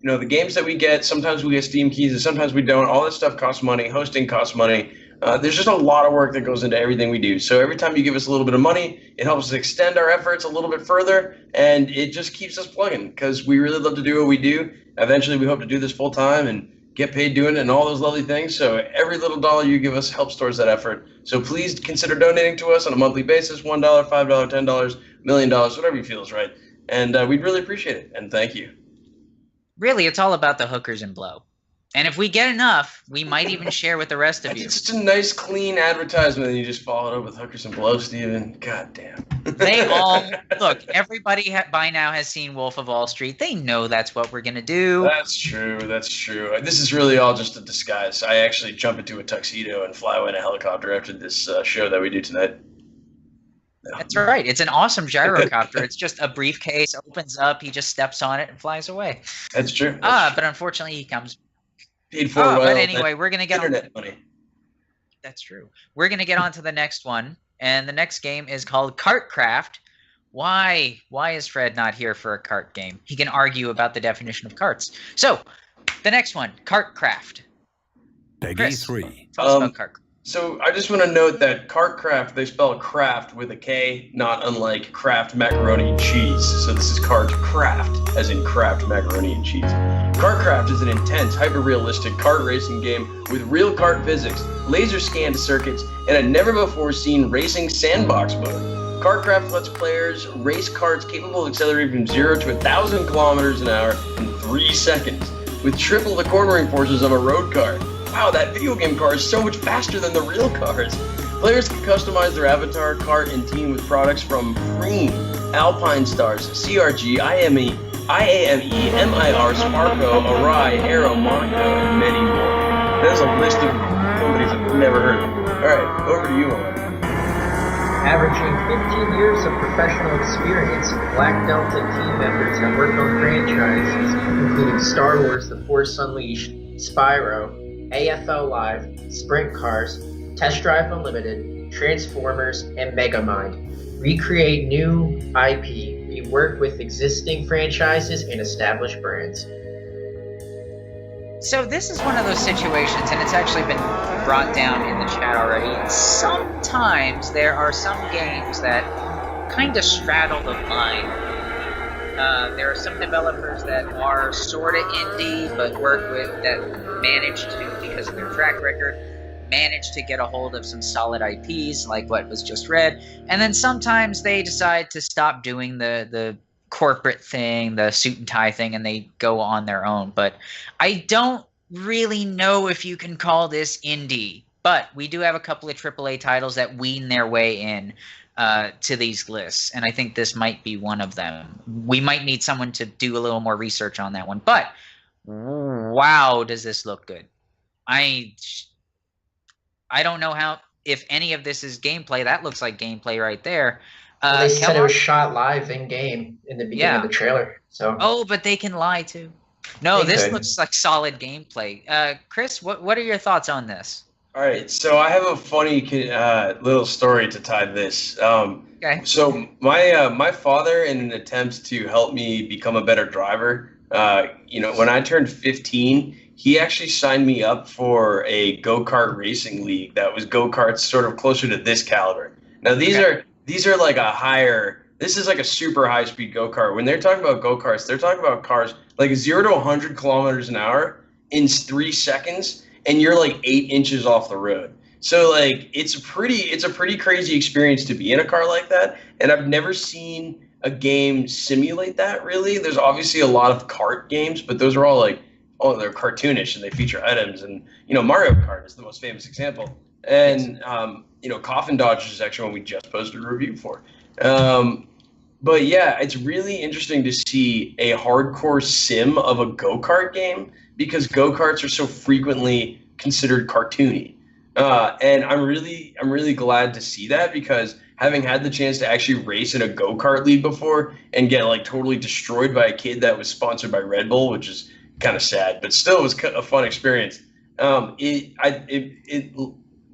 You know, the games that we get, sometimes we get Steam keys and sometimes we don't. All this stuff costs money. Hosting costs money. There's just a lot of work that goes into everything we do. So every time you give us a little bit of money, it helps us extend our efforts a little bit further, and it just keeps us plugging because we really love to do what we do. Eventually, we hope to do this full time and get paid doing it and all those lovely things. So every little dollar you give us helps towards that effort. So please consider donating to us on a monthly basis, $1, $5, $10, $1 million, whatever you feel is right. And we'd really appreciate it. And thank you. Really, it's all about the hookers and blow. And if we get enough, we might even share with the rest of you. It's just a nice, clean advertisement, and you just follow it up with hookers and blow, Steven. God damn. They all look. Everybody by now has seen Wolf of Wall Street. They know that's what we're gonna do. That's true. That's true. This is really all just a disguise. I actually jump into a tuxedo and fly away in a helicopter after this show that we do tonight. No. That's right. It's an awesome gyrocopter. It's just a briefcase opens up. He just steps on it and flies away. That's true. But unfortunately, he comes. Paid for well, but anyway, we're gonna get internet money. That's true. We're gonna get on to the next one, and the next game is called KartKraft. Why is Fred not here for a kart game? He can argue about the definition of carts. So, the next one, KartKraft. Peggy 3. Tell us about KartKraft. So I just want to note that KartKraft, they spell craft with a K, not unlike Kraft macaroni and cheese. So this is KartKraft, as in Kraft macaroni and cheese. KartKraft is an intense, hyper-realistic kart racing game with real kart physics, laser-scanned circuits, and a never-before-seen racing sandbox mode. KartKraft lets players race karts capable of accelerating from 0 to 1,000 kilometers an hour in 3 seconds, with triple the cornering forces of a road car. Wow, that video game car is so much faster than the real cars. Players can customize their avatar, kart, and team with products from Preem, Alpine Stars, CRG, IAME, MIR, Sparco, Arai, Aero, Monaco, and many more. There's a list of companies I've never heard of. All right, over to you, Owen. Averaging 15 years of professional experience, Black Delta team members have worked on franchises including Star Wars The Force Unleashed, Spyro, AFL Live, Sprint Cars, Test Drive Unlimited, Transformers, and Megamind. Recreate new IP. We work with existing franchises and established brands. So this is one of those situations, and it's actually been brought down in the chat already. Sometimes there are some games that kind of straddle the line. There are some developers that are sort of indie, but work with that manage to, because of their track record, manage to get a hold of some solid IPs, like what was just read. And then sometimes they decide to stop doing the corporate thing, the suit and tie thing, and they go on their own. But I don't really know if you can call this indie. But we do have a couple of AAA titles that wean their way in to these lists, and I think this might be one of them. We might need someone to do a little more research on that one. But wow, does this look good. I don't know if any of this is gameplay. That looks like gameplay right there. Well, they said it was shot live in game in the beginning of the trailer. So. Oh, but they can lie too. No, this looks like solid gameplay. Chris, what are your thoughts on this? All right, so I have a funny little story to tie this. Okay. So my father, in an attempt to help me become a better driver, when I turned 15, he actually signed me up for a go-kart racing league that was go-karts sort of closer to this caliber. Now these are like a higher. This is like a super high-speed go-kart. When they're talking about go-karts, they're talking about cars like 0 to 100 kilometers an hour in 3 seconds, and you're like 8 inches off the road. So like it's a pretty crazy experience to be in a car like that. And I've never seen a game simulate that really. There's obviously a lot of kart games, but those are all like, they're cartoonish and they feature items. And Mario Kart is the most famous example. And Coffin Dodgers is actually one we just posted a review for. But yeah, it's really interesting to see a hardcore sim of a go-kart game because go-karts are so frequently considered cartoony. And I'm really glad to see that because having had the chance to actually race in a go-kart league before and get like totally destroyed by a kid that was sponsored by Red Bull, which is kind of sad, but still it was a fun experience.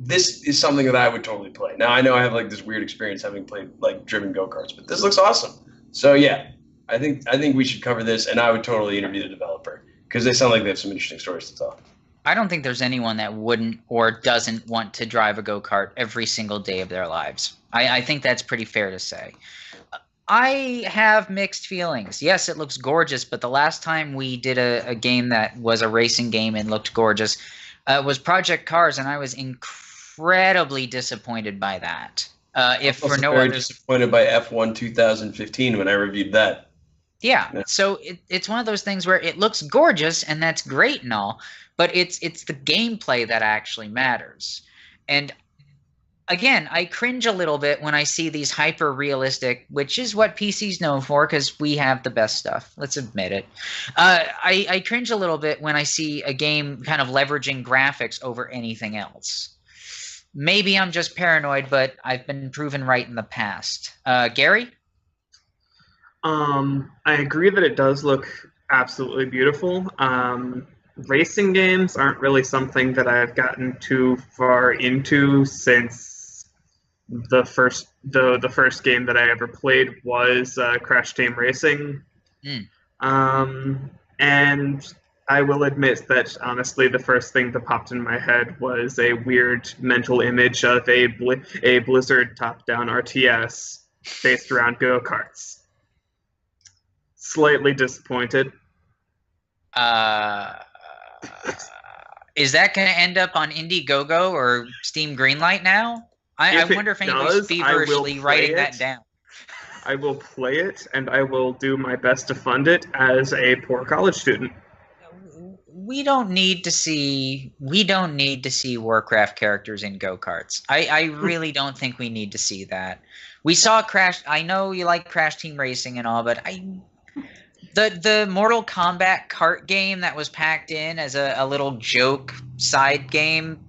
This is something that I would totally play. Now I know I have like this weird experience having played like driven go-karts, but this looks awesome. So yeah, I think we should cover this, and I would totally interview the developer because they sound like they have some interesting stories to tell. I don't think there's anyone that wouldn't or doesn't want to drive a go-kart every single day of their lives. I think that's pretty fair to say. I have mixed feelings. Yes, it looks gorgeous, but the last time we did a game that was a racing game and looked gorgeous was Project Cars, and I was incredibly disappointed by that. If for no other, disappointed by F1 2015 when I reviewed that. Yeah. So it's one of those things where it looks gorgeous and that's great and all, but it's the gameplay that actually matters. And again, I cringe a little bit when I see these hyper realistic, which is what PC's known for because we have the best stuff. Let's admit it. I cringe a little bit when I see a game kind of leveraging graphics over anything else. Maybe I'm just paranoid, but I've been proven right in the past. Gary? I agree that it does look absolutely beautiful. Racing games aren't really something that I've gotten too far into since the first game that I ever played was Crash Team Racing. And I will admit that, honestly, the first thing that popped in my head was a weird mental image of a Blizzard top-down RTS based around go-karts. Slightly disappointed. Is that going to end up on Indiegogo or Steam Greenlight now? I wonder if anybody's feverishly writing that down. I will play it, and I will do my best to fund it as a poor college student. We don't need to see Warcraft characters in go-karts. I really don't think we need to see that. We saw Crash. I know you like Crash Team Racing and all, but the Mortal Kombat kart game that was packed in as a little joke side game,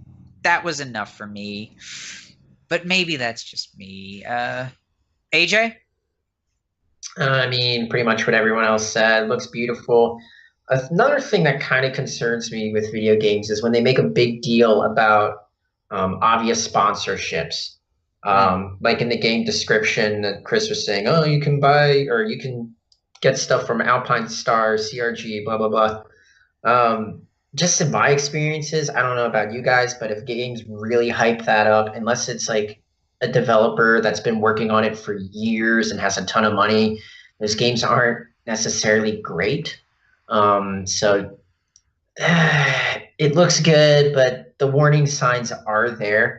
that was enough for me. but maybe that's just me. AJ? I mean, pretty much what everyone else said. Looks beautiful. Another thing that kind of concerns me with video games is when they make a big deal about obvious sponsorships. Like in the game description that Chris was saying, oh, you can buy or you can get stuff from Alpine Star, CRG, blah, blah, blah. Just in my experiences, I don't know about you guys, but if games really hype that up, unless it's like a developer that's been working on it for years and has a ton of money, those games aren't necessarily great. So it looks good, but the warning signs are there.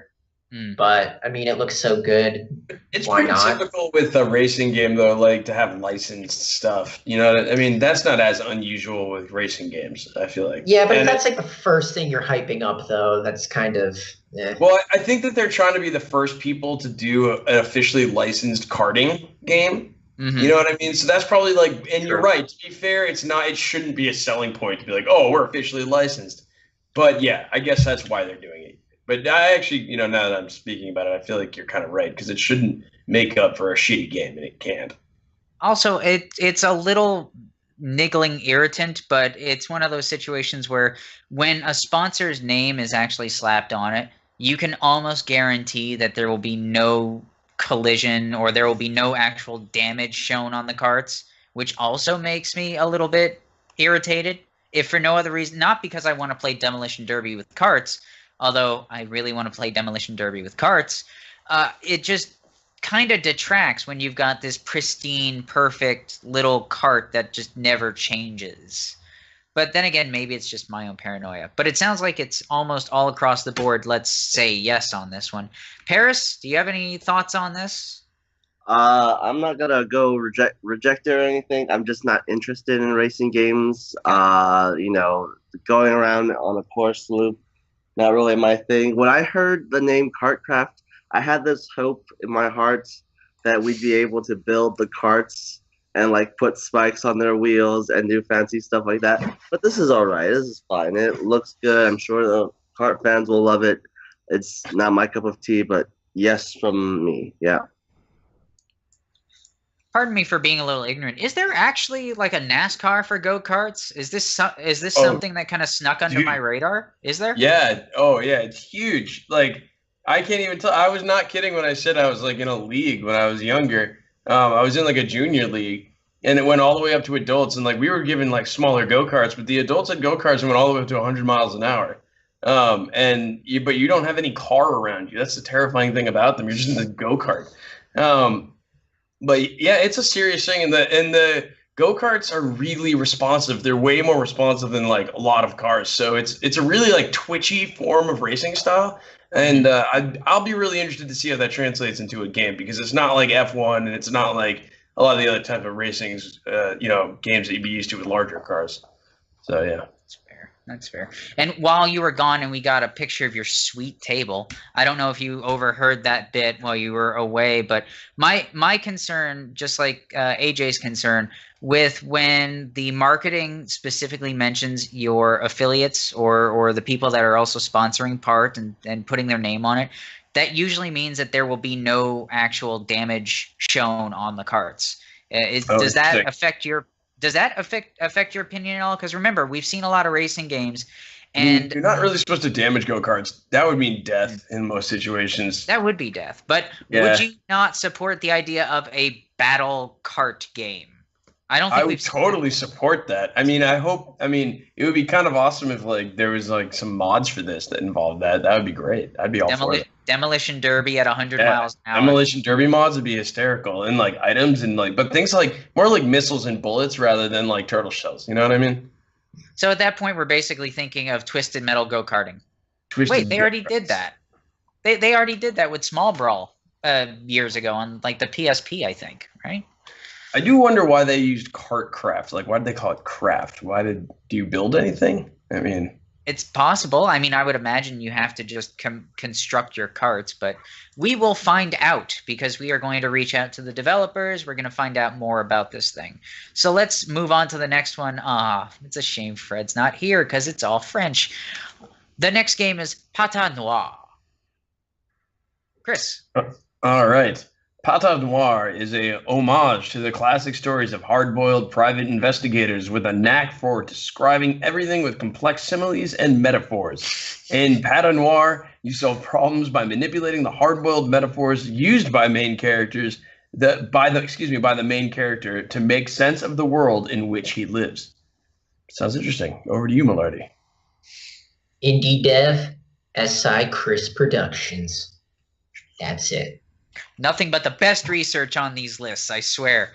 But I mean, it looks so good. It's Why pretty not? typical with a racing game, though, like to have licensed stuff. You know, I mean, that's not as unusual with racing games, I feel like. Yeah, but if that's like the first thing you're hyping up, though, that's kind of. Well, I think that they're trying to be the first people to do an officially licensed karting game. You know what I mean? So that's probably like, and you're right. To be fair, it's not. It shouldn't be a selling point to be like, oh, we're officially licensed. But yeah, I guess that's why they're doing it. But I actually, you know, now that I'm speaking about it, I feel like you're kind of right because it shouldn't make up for a shitty game, and it can't. Also, it's a little niggling irritant, but it's one of those situations where when a sponsor's name is actually slapped on it, you can almost guarantee that there will be no collision or there will be no actual damage shown on the carts, which also makes me a little bit irritated, if for no other reason, not because I want to play Demolition Derby with carts, although I really want to play Demolition Derby with carts. It just kind of detracts when you've got this pristine, perfect little cart that just never changes. But then again, maybe it's just my own paranoia. But it sounds like it's almost all across the board. Let's say yes on this one. Paris, do you have any thoughts on this? I'm not gonna go reject it or anything. I'm just not interested in racing games. You know, going around on a course loop, not really my thing. When I heard the name KartKraft, I had this hope in my heart that we'd be able to build the carts and like put spikes on their wheels and do fancy stuff like that. But this is all right. This is fine. It looks good. I'm sure the kart fans will love it. It's not my cup of tea, but yes from me. Yeah. Pardon me for being a little ignorant. Is there actually like a NASCAR for go-karts? Is this something that kind of snuck under my radar? Is there? Yeah. Oh, yeah. It's huge. Like, I can't even tell. I was not kidding when I said I was like in a league when I was younger. I was in like a junior league, and it went all the way up to adults. And like we were given like smaller go-karts, but the adults had go-karts and went all the way up to 100 miles an hour. But you don't have any car around you. That's the terrifying thing about them. You're just in the go-kart. But yeah, it's a serious thing, and the go-karts are really responsive. They're way more responsive than like a lot of cars. So it's a really like twitchy form of racing style. And I'll be really interested to see how that translates into a game because it's not like F1 and it's not like a lot of the other type of racings, games that you'd be used to with larger cars. So yeah. That's fair. And while you were gone and we got a picture of your sweet table, I don't know if you overheard that bit while you were away, but my concern, just like AJ's concern, with when the marketing specifically mentions your affiliates or the people that are also sponsoring part and putting their name on it, that usually means that there will be no actual damage shown on the carts. Does that affect your opinion at all? Because remember, we've seen a lot of racing games, and you're not really supposed to damage go-karts. That would mean death in most situations. That would be death. But would you not support the idea of a battle kart game? I would totally support that. I mean, it would be kind of awesome if like there was like some mods for this that involved that. That would be great. I'd be all for it. Demolition Derby at 100 miles an hour. Demolition Derby mods would be hysterical, and like items and like, but things like more like missiles and bullets rather than like turtle shells. You know what I mean? So at that point, we're basically thinking of Twisted Metal go-karting. Wait, they already did that. They already did that with Small Brawl years ago on like the PSP, I think, right? I do wonder why they used KartKraft. Like, why did they call it craft? Do you build anything? I mean, it's possible. I mean, I would imagine you have to just construct your carts, but we will find out because we are going to reach out to the developers. We're going to find out more about this thing. So let's move on to the next one. It's a shame Fred's not here because it's all French. The next game is PataNoir. Chris. All right. PataNoir is a homage to the classic stories of hard-boiled private investigators with a knack for describing everything with complex similes and metaphors. In PataNoir, you solve problems by manipulating the hard-boiled metaphors used by main characters by the main character to make sense of the world in which he lives. Sounds interesting. Over to you, Malardy. Indie Dev, SiChris Productions. That's it. Nothing but the best research on these lists, I swear.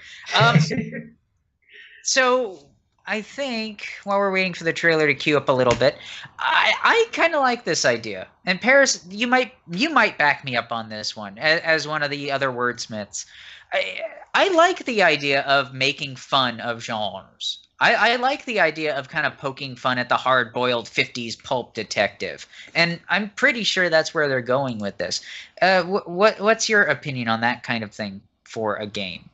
So I think while we're waiting for the trailer to queue up a little bit, I kind of like this idea. And Paris, you might back me up on this one as one of the other wordsmiths. I like the idea of making fun of genres. I like the idea of kind of poking fun at the hard-boiled 50s pulp detective. And I'm pretty sure that's where they're going with this. What's your opinion on that kind of thing for a game?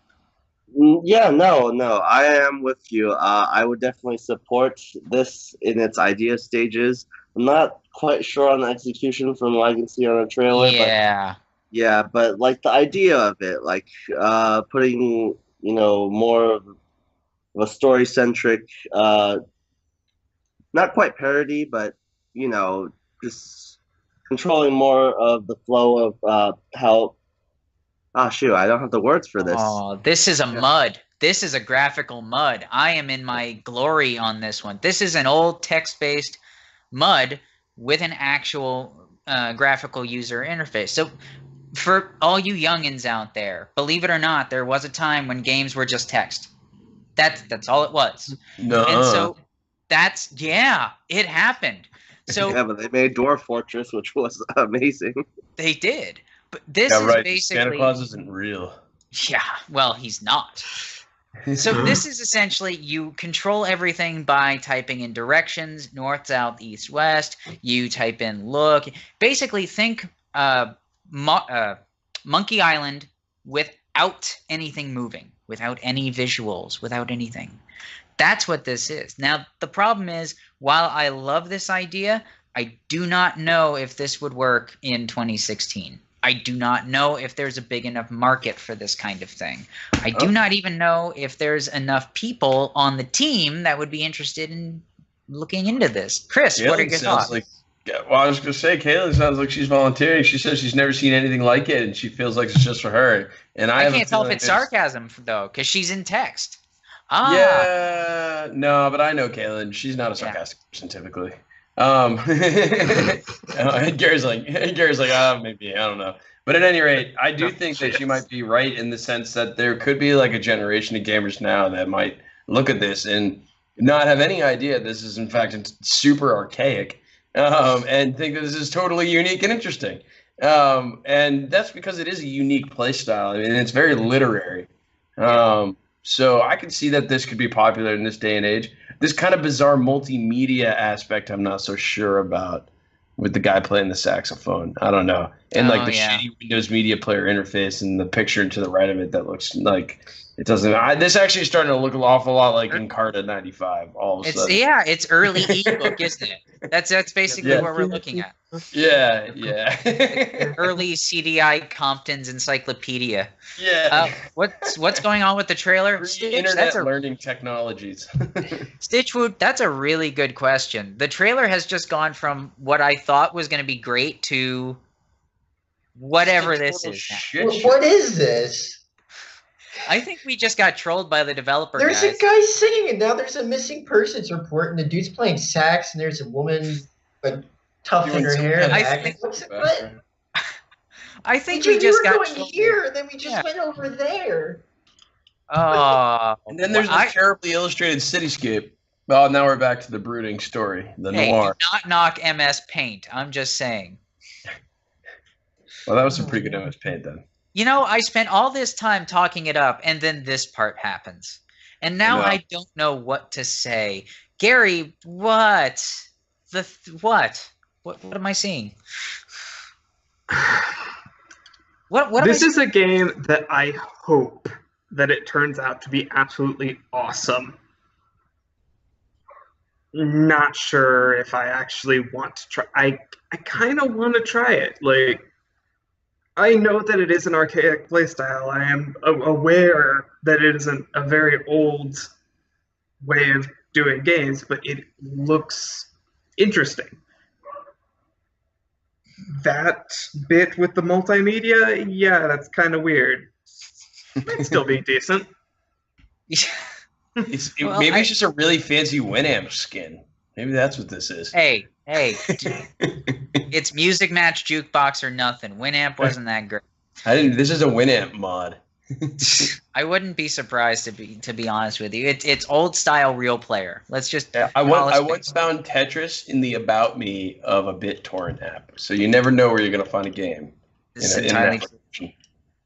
Yeah, no, I am with you. I would definitely support this in its idea stages. I'm not quite sure on the execution from what I can see on the trailer. Yeah. But like the idea of it, like putting, more of a story-centric, not quite parody, but, just controlling more of the flow of how... Oh, shoot, I don't have the words for this. Oh, this is a mud. This is a graphical mud. I am in my glory on this one. This is an old text-based mud with an actual graphical user interface. So for all you youngins out there, believe it or not, there was a time when games were just text. That's all it was. No. And so it happened. So yeah, but they made Dwarf Fortress, which was amazing. They did. But this yeah, is right. basically Santa Claus isn't real. Yeah, well, he's not. So this is essentially you control everything by typing in directions, north, south, east, west. You type in look. Basically, think Monkey Island without anything moving, without any visuals, without anything. That's what this is. Now, the problem is, while I love this idea, I do not know if this would work in 2016. I do not know if there's a big enough market for this kind of thing. I do not even know if there's enough people on the team that would be interested in looking into this. Chris, what are your thoughts? I was going to say, Kaylin sounds like she's volunteering. She says she's never seen anything like it, and she feels like it's just for her. And I can't tell if it's sarcasm, though, because she's in text. Yeah, no, but I know Kaylin. She's not a sarcastic person typically. Gary's like, maybe, I don't know. But at any rate, I do think that she might be right in the sense that there could be like a generation of gamers now that might look at this and not have any idea this is in fact super archaic, and think that this is totally unique and interesting. And that's because it is a unique play style. I mean, it's very literary. So I can see that this could be popular in this day and age. This kind of bizarre multimedia aspect I'm not so sure about with the guy playing the saxophone. I don't know. And like the shitty Windows Media Player interface and the picture to the right of it that looks like it doesn't. This actually is starting to look an awful lot like Encarta 95 all of a sudden. Yeah, it's early ebook, isn't it? That's basically what we're looking at. Yeah. Early CDI Compton's Encyclopedia. Yeah. What's going on with the trailer? Stitch, internet learning technologies. Stitchwood, that's a really good question. The trailer has just gone from what I thought was going to be great to whatever this is. What is this? I think we just got trolled by the developer There's guys. a guy singing, and now there's a missing persons report, and the dude's playing sax, and there's a woman like tuft in her hair. I think we just got going here, and then we just went over there. And then there's the terribly illustrated cityscape. Well, now we're back to the brooding story, the noir. Do not knock MS Paint. I'm just saying. Well, that was some pretty good MS Paint then. You know, I spent all this time talking it up, and then this part happens. And now I don't know what to say. Gary, what? What? What am I seeing? What this is a game that I hope that it turns out to be absolutely awesome. Not sure if I actually want to try. I kind of want to try it. Like, I know that it is an archaic playstyle. I am aware that it is a very old way of doing games, but it looks interesting. That bit with the multimedia, yeah, that's kind of weird. Might still be decent. Maybe it's just a really fancy Winamp skin. Maybe that's what this is. Hey, it's Music Match Jukebox or nothing. Winamp wasn't that great. This is a Winamp mod. I wouldn't be surprised to be honest with you. It's old style Real Player. Let's just. I once found Tetris in the About Me of a BitTorrent app, so you never know where you're gonna find a game. This is entirely true.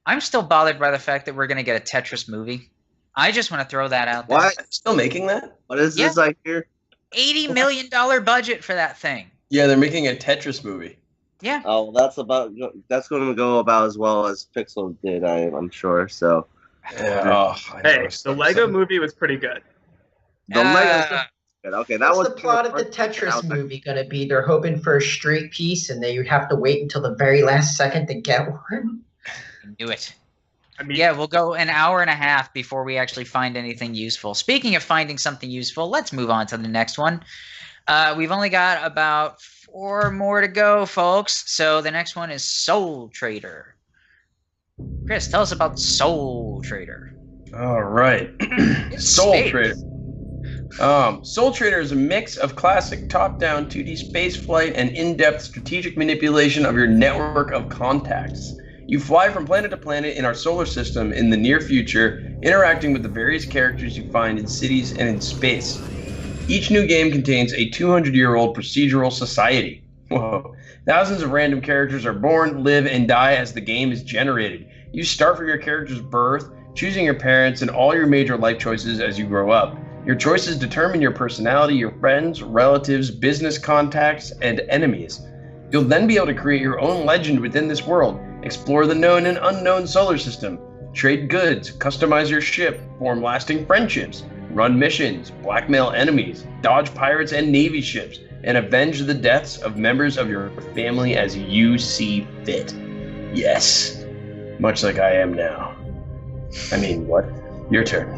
I'm still bothered by the fact that we're gonna get a Tetris movie. I just want to throw that out there. What? Still making that? What is this I hear? $80 million budget for that thing. Yeah, they're making a Tetris movie. Yeah. Oh, that's going to go about as well as Pixel did, I'm sure. So. Yeah. Hey, the Lego movie was pretty good. The Lego. Okay, that was the plot of the Tetris movie going to be? They're hoping for a straight piece, and they would have to wait until the very last second to get one. Do it. I mean, yeah, we'll go an hour and a half before we actually find anything useful. Speaking of finding something useful, let's move on to the next one. We've only got about 4 more to go, folks. So the next one is Soul Trader. Chris, tell us about Soul Trader. All right. Soul Trader. Soul Trader is a mix of classic top-down 2D spaceflight and in-depth strategic manipulation of your network of contacts. You fly from planet to planet in our solar system in the near future, interacting with the various characters you find in cities and in space. Each new game contains a 200-year-old procedural society. Whoa. Thousands of random characters are born, live, and die as the game is generated. You start from your character's birth, choosing your parents and all your major life choices as you grow up. Your choices determine your personality, your friends, relatives, business contacts, and enemies. You'll then be able to create your own legend within this world, explore the known and unknown solar system, trade goods, customize your ship, form lasting friendships, run missions, blackmail enemies, dodge pirates and navy ships, and avenge the deaths of members of your family as you see fit. Yes, much like I am now. I mean, what? Your turn.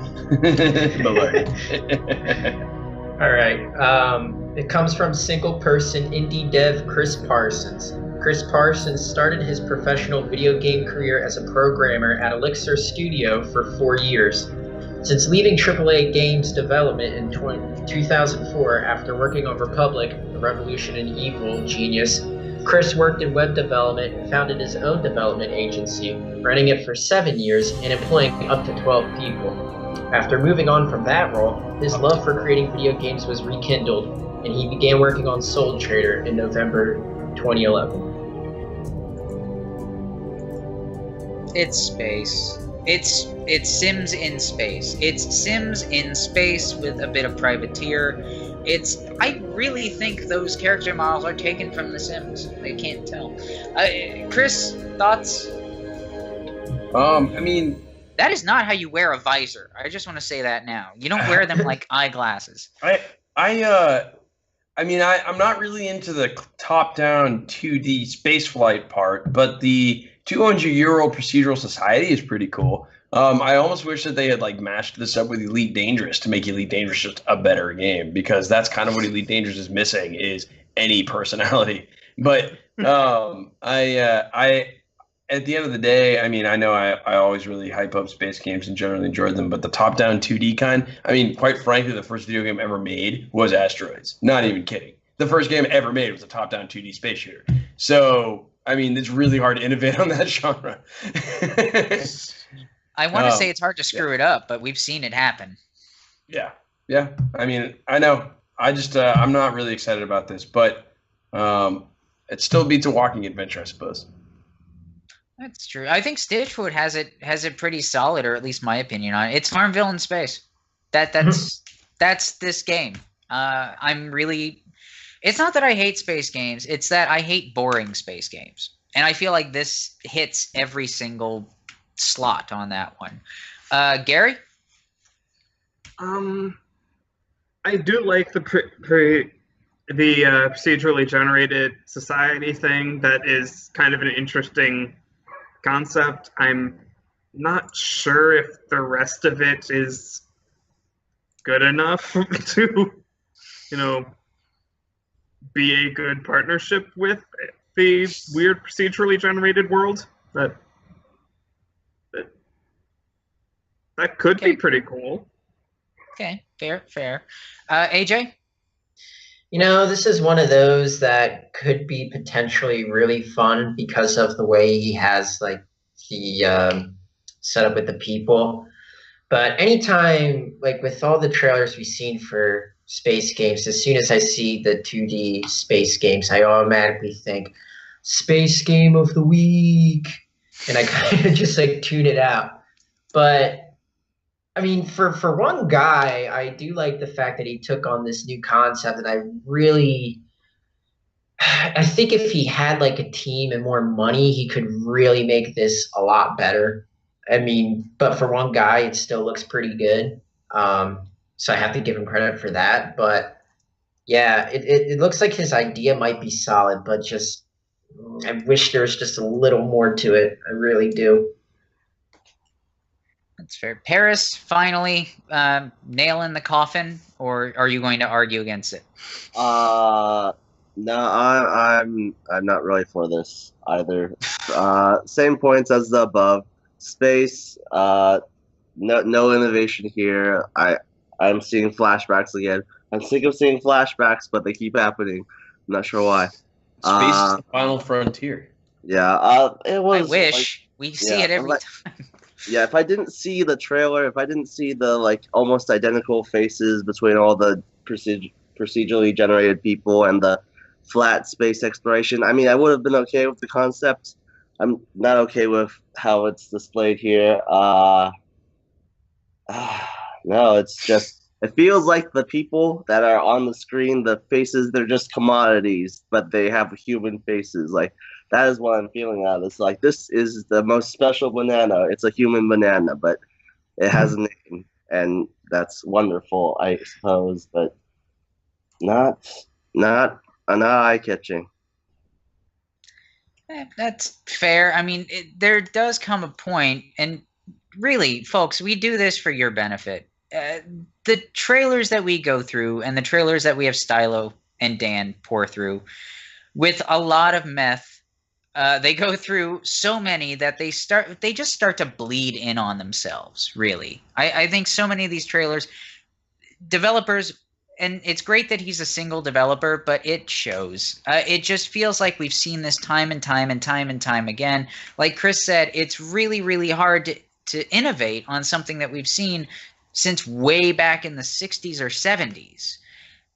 All right. It comes from single-person indie dev Chris Parsons. Chris Parsons started his professional video game career as a programmer at Elixir Studio for 4 years. Since leaving AAA games development in 2004 after working on Republic, The Revolution and Evil, Genius, Chris worked in web development and founded his own development agency, running it for 7 years and employing up to 12 people. After moving on from that role, his love for creating video games was rekindled, and he began working on Soul Trader in November 2011. It's space. It's Sims in space. It's Sims in space with a bit of privateer. I really think those character models are taken from The Sims. I can't tell. Chris, thoughts? I mean, that is not how you wear a visor. I just want to say that now. You don't wear them like eyeglasses. I'm not really into the top-down 2D spaceflight part, but the 200-year-old procedural society is pretty cool. I almost wish that they had mashed this up with Elite Dangerous to make Elite Dangerous just a better game, because that's kind of what Elite Dangerous is missing, is any personality. But at the end of the day, I mean, I know I always really hype up space games and generally enjoy them, but the top-down 2D kind, I mean, quite frankly, the first video game ever made was Asteroids. Not even kidding. The first game ever made was a top-down 2D space shooter. So, I mean, it's really hard to innovate on that genre. I want to say it's hard to screw it up, but we've seen it happen. Yeah. I mean, I know. I just, I'm not really excited about this, but it still beats a walking adventure, I suppose. That's true. I think Stitchfoot has it pretty solid, or at least my opinion on it. It's Farmville in space. That's this game. It's not that I hate space games. It's that I hate boring space games, and I feel like this hits every single slot on that one. Gary? I do like the procedurally generated society thing. That is kind of an interesting concept. I'm not sure if the rest of it is good enough to, be a good partnership with the weird procedurally generated world. That could be pretty cool. Okay, fair. AJ? This is one of those that could be potentially really fun because of the way he has like the setup with the people. But anytime, like with all the trailers we've seen for space games, as soon as I see the 2D space games, I automatically think space game of the week, and I kind of just like tune it out. But I mean, for one guy, I do like the fact that he took on this new concept, and I think if he had like a team and more money, he could really make this a lot better. I mean, but for one guy, it still looks pretty good. So I have to give him credit for that. But yeah, it looks like his idea might be solid, but just I wish there was just a little more to it. I really do. That's fair. Paris, finally, nail in the coffin, or are you going to argue against it? No, I'm not really for this either. Same points as the above. Space, no innovation here. I'm seeing flashbacks again. I'm sick of seeing flashbacks, but they keep happening. I'm not sure why. Space is the final frontier. Yeah, it was. I wish we see it every time. Yeah, if I didn't see the trailer, if I didn't see the like almost identical faces between all the procedurally generated people and the flat space exploration, I mean, I would have been okay with the concept. I'm not okay with how it's displayed here. No, it's just, it feels like the people that are on the screen, the faces, they're just commodities, but they have human faces. Like, that is what I'm feeling out of this. Like, this is the most special banana. It's a human banana, but it has a name, and that's wonderful, I suppose, but not eye-catching. That's fair. I mean, there does come a point, and really, folks, we do this for your benefit. The trailers that we go through and the trailers that we have Stylo and Dan pour through, with a lot of meth, they go through so many that they just start to bleed in on themselves, really. I think so many of these trailers, developers, and it's great that he's a single developer, but it shows. It just feels like we've seen this time and time again. Like Chris said, it's really, really hard to innovate on something that we've seen since way back in the 60s or 70s.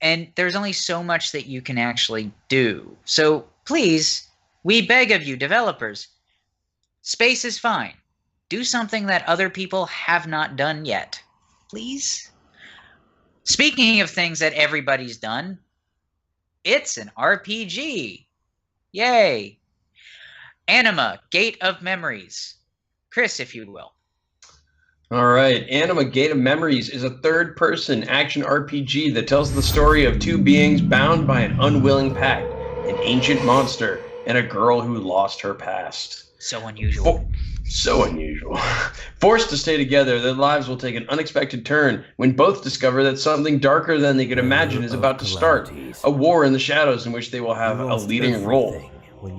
And there's only so much that you can actually do. So please, we beg of you, developers, space is fine. Do something that other people have not done yet. Please? Speaking of things that everybody's done, it's an RPG. Yay. Anima, Gate of Memories. Chris, if you will. All right. Anima, Gate of Memories is a third-person action RPG that tells the story of two beings bound by an unwilling pact, an ancient monster, and a girl who lost her past. So unusual. So unusual. Forced to stay together, their lives will take an unexpected turn when both discover that something darker than they could imagine is about to start. A war in the shadows in which they will have a leading role.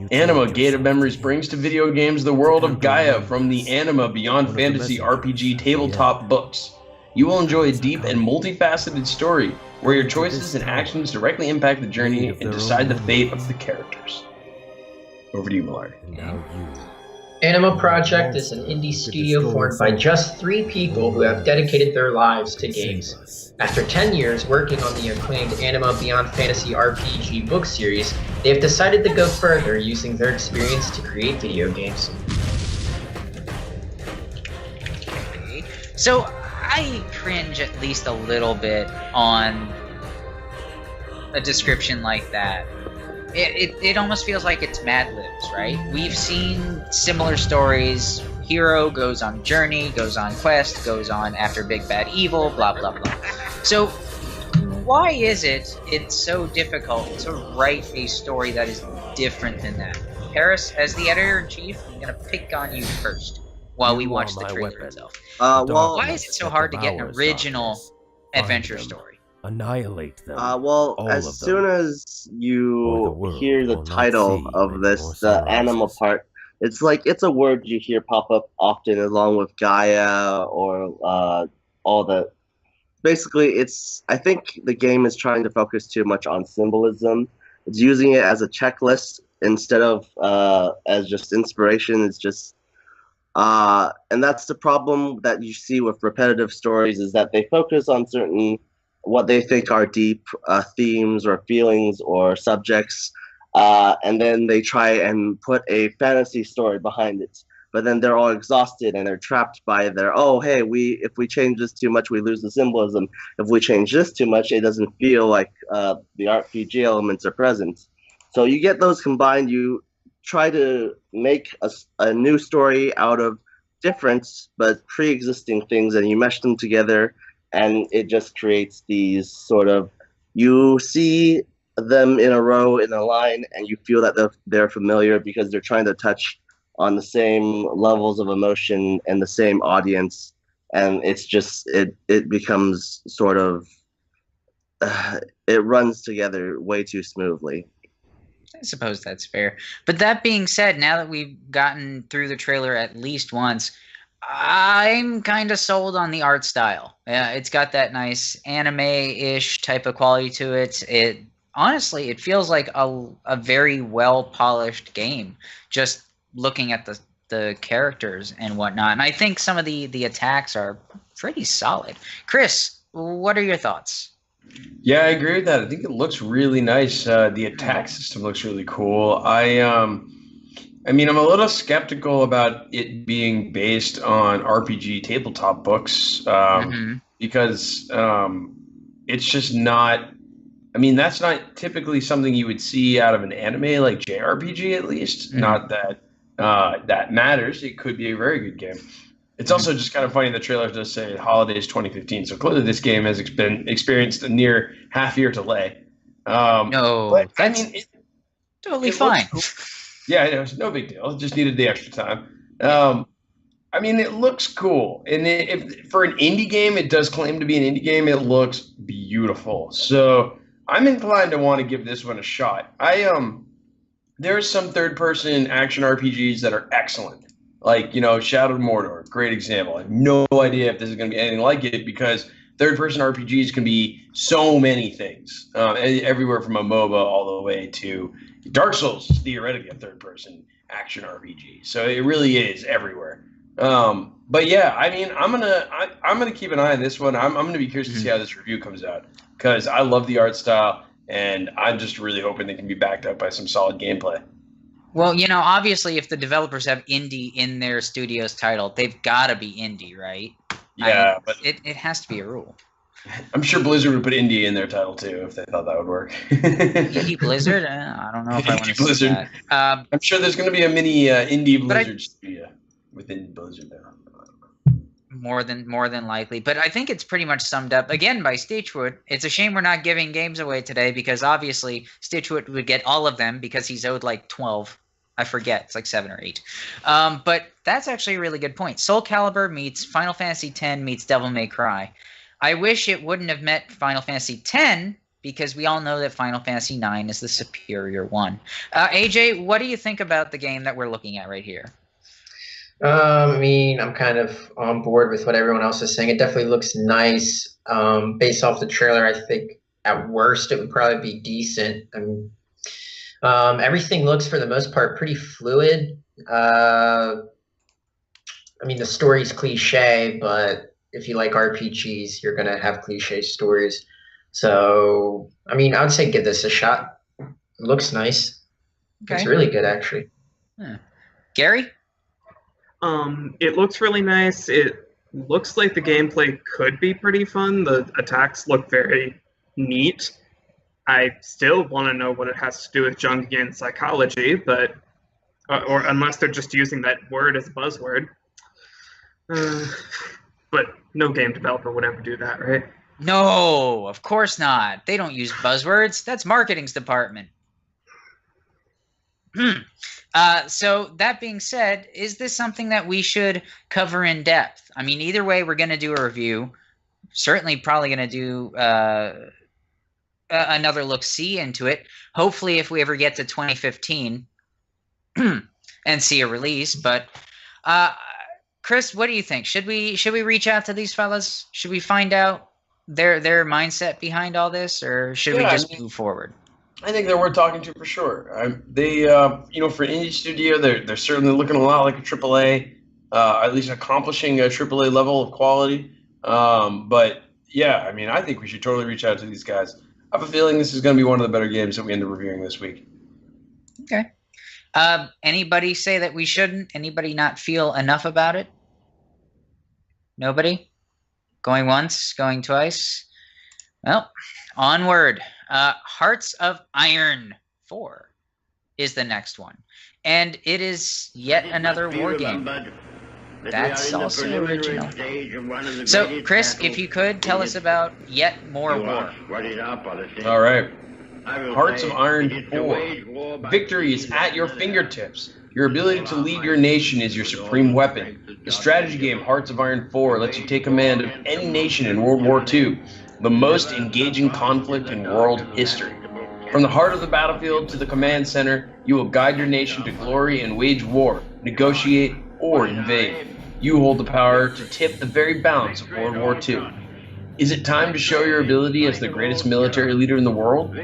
Anima, Gate of Memories brings to video games the world of Gaia from the Anima Beyond Fantasy RPG tabletop books. You will enjoy a deep and multifaceted story where your choices and actions directly impact the journey and decide the fate of the characters. Over to you, Millard. Anima Project is an indie studio formed by just 3 people who have dedicated their lives to games. After 10 years working on the acclaimed Anima Beyond Fantasy RPG book series, they have decided to go further using their experience to create video games. So I cringe at least a little bit on a description like that. It almost feels like it's Mad Libs, right? We've seen similar stories. Hero goes on journey, goes on quest, goes on after big bad evil, blah, blah, blah. So why is it's so difficult to write a story that is different than that? Harris, as the editor-in-chief, I'm going to pick on you first while we watch the trailer itself. Well, why is it so hard to get an original adventure story? Annihilate them. Well, as soon as you hear the title of this, the Anima part, it's like it's a word you hear pop up often along with Gaia or all the. Basically, I think the game is trying to focus too much on symbolism. It's using it as a checklist instead of as just inspiration. It's just, and that's the problem that you see with repetitive stories, is that they focus on certain, what they think are deep themes or feelings or subjects, and then they try and put a fantasy story behind it. But then they're all exhausted and they're trapped by their, oh, hey, if we change this too much, we lose the symbolism. If we change this too much, it doesn't feel like the RPG elements are present. So you get those combined. You try to make a new story out of different but pre-existing things, and you mesh them together, and it just creates these sort of, you see them in a row, in a line, and you feel that they're familiar because they're trying to touch on the same levels of emotion and the same audience, and it's just it becomes sort of it runs together way too smoothly. I suppose that's fair. But that being said, now that we've gotten through the trailer at least once, I'm kind of sold on the art style. Yeah, it's got that nice anime-ish type of quality to it. Honestly, it feels like a very well-polished game, just looking at the characters and whatnot. And I think some of the attacks are pretty solid. Chris, what are your thoughts? Yeah, I agree with that. I think it looks really nice. The attack system looks really cool. I mean, I'm a little skeptical about it being based on RPG tabletop books because it's just not. I mean, that's not typically something you would see out of an anime like JRPG, at least. Not that that matters. It could be a very good game. It's also just kind of funny. The trailer does say holidays 2015, so clearly this game has experienced a near half-year delay. No, but, that's it's totally fine. Cool. Yeah, it was no big deal. It just needed the extra time. I mean, it looks cool, and if for an indie game, it does claim to be an indie game. It looks beautiful, so I'm inclined to want to give this one a shot. There's some third-person action RPGs that are excellent. Like, Shadow of Mordor, great example. I have no idea if this is going to be anything like it because third-person RPGs can be so many things, everywhere from a MOBA all the way to Dark Souls, is theoretically a third-person action RPG. So it really is everywhere. But yeah, I mean, I'm gonna keep an eye on this one. I'm gonna be curious to see how this review comes out because I love the art style, and I'm just really hoping they can be backed up by some solid gameplay. Well, obviously, if the developers have indie in their studio's title, they've got to be indie, right? Yeah, but it has to be a rule. I'm sure Blizzard would put indie in their title too if they thought that would work. Indie Blizzard? I don't know if I want to see that. I'm sure there's going to be a mini indie Blizzard studio within Blizzard now. More than likely, but I think it's pretty much summed up again by Stitchwood. It's a shame we're not giving games away today because obviously Stitchwood would get all of them because he's owed like 12. I forget, it's like 7 or 8. But that's actually a really good point. Soul Calibur meets Final Fantasy X meets Devil May Cry. I wish it wouldn't have met Final Fantasy X because we all know that Final Fantasy IX is the superior one. AJ, what do you think about the game that we're looking at right here? I mean, I'm kind of on board with what everyone else is saying. It definitely looks nice. Based off the trailer, I think at worst it would probably be decent. I mean, everything looks, for the most part, pretty fluid. I mean, the story's cliche, but if you like RPGs, you're going to have cliche stories. So, I mean, I would say give this a shot. It looks nice. Okay. It's really good, actually. Gary? It looks really nice. It looks like the gameplay could be pretty fun. The attacks look very neat. I still want to know what it has to do with Jungian psychology, but or unless they're just using that word as a buzzword. But no game developer would ever do that, right? No, of course not. They don't use buzzwords. That's marketing's department. So that being said, is this something that we should cover in depth? I mean, either way, we're going to do a review. Certainly probably going to do another look-see into it. Hopefully, if we ever get to 2015 and see a release. But Chris, what do you think? Should we reach out to these fellas? Should we find out their mindset behind all this, or should we just move forward? I think they're worth talking to for sure. They, for an indie studio, they're certainly looking a lot like a AAA, at least accomplishing a AAA level of quality. But yeah, I mean, I think we should totally reach out to these guys. I have a feeling this is going to be one of the better games that we end up reviewing this week. Okay. Anybody say that we shouldn't? Anybody not feel enough about it? Nobody? Going once, going twice? Well, onward. Hearts of Iron 4 is the next one. And it is yet another war game. That's also original. So, Chris, if you could, tell us about yet more war. All right. Hearts of Iron 4. Victory is at your fingertips. Your ability to lead your nation is your supreme weapon. The strategy game Hearts of Iron 4 lets you take command of any nation in World War II, the most engaging conflict in world history. From the heart of the battlefield to the command center, you will guide your nation to glory and wage war, negotiate, or invade. You hold the power to tip the very balance of World War II. Is it time to show your ability as the greatest military leader in the world?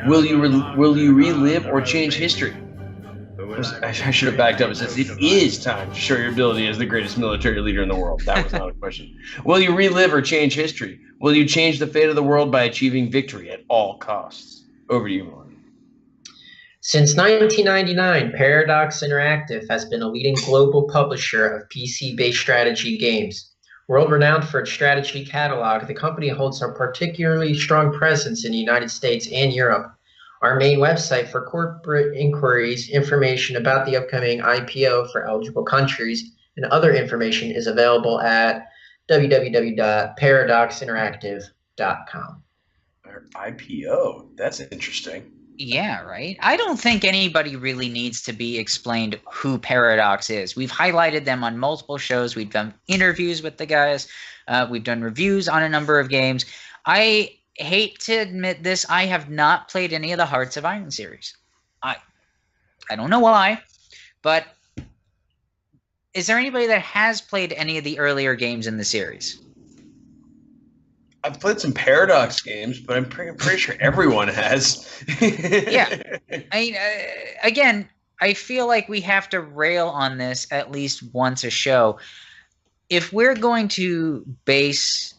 Will you relive or change history? I should have backed up. It says it is time to show your ability as the greatest military leader in the world. That was not a question. Will you relive or change history? Will you change the fate of the world by achieving victory at all costs? Over to you, Mark. Since 1999, Paradox Interactive has been a leading global publisher of PC-based strategy games. World-renowned for its strategy catalog, the company holds a particularly strong presence in the United States and Europe. Our main website for corporate inquiries, information about the upcoming IPO for eligible countries, and other information is available at www.paradoxinteractive.com. IPO? That's interesting. Yeah, right? I don't think anybody really needs to be explained who Paradox is. We've highlighted them on multiple shows. We've done interviews with the guys. We've done reviews on a number of games. I hate to admit this, I have not played any of the Hearts of Iron series. I don't know why, but is there anybody that has played any of the earlier games in the series? I've played some Paradox games, but I'm pretty sure everyone has. Yeah. Again, I feel like we have to rail on this at least once a show. If we're going to base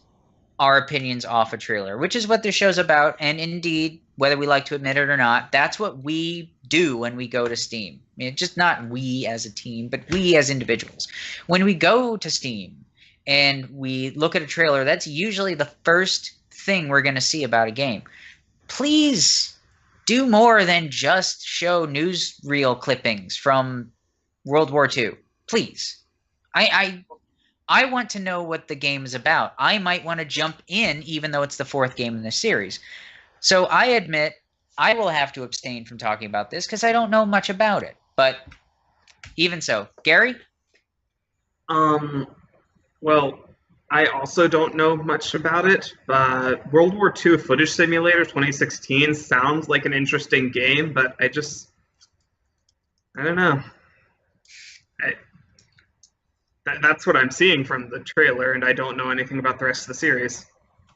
our opinions off a trailer, which is what this show's about, and indeed, whether we like to admit it or not, that's what we do when we go to Steam. I mean, just not we as a team, but we as individuals. When we go to Steam and we look at a trailer, that's usually the first thing we're going to see about a game. Please do more than just show newsreel clippings from World War II. Please. I want to know what the game is about. I might want to jump in, even though it's the fourth game in the series. So I admit I will have to abstain from talking about this because I don't know much about it. But even so, Gary? Well, I also don't know much about it, but World War II Footage Simulator 2016 sounds like an interesting game, but I don't know. That's what I'm seeing from the trailer, and I don't know anything about the rest of the series.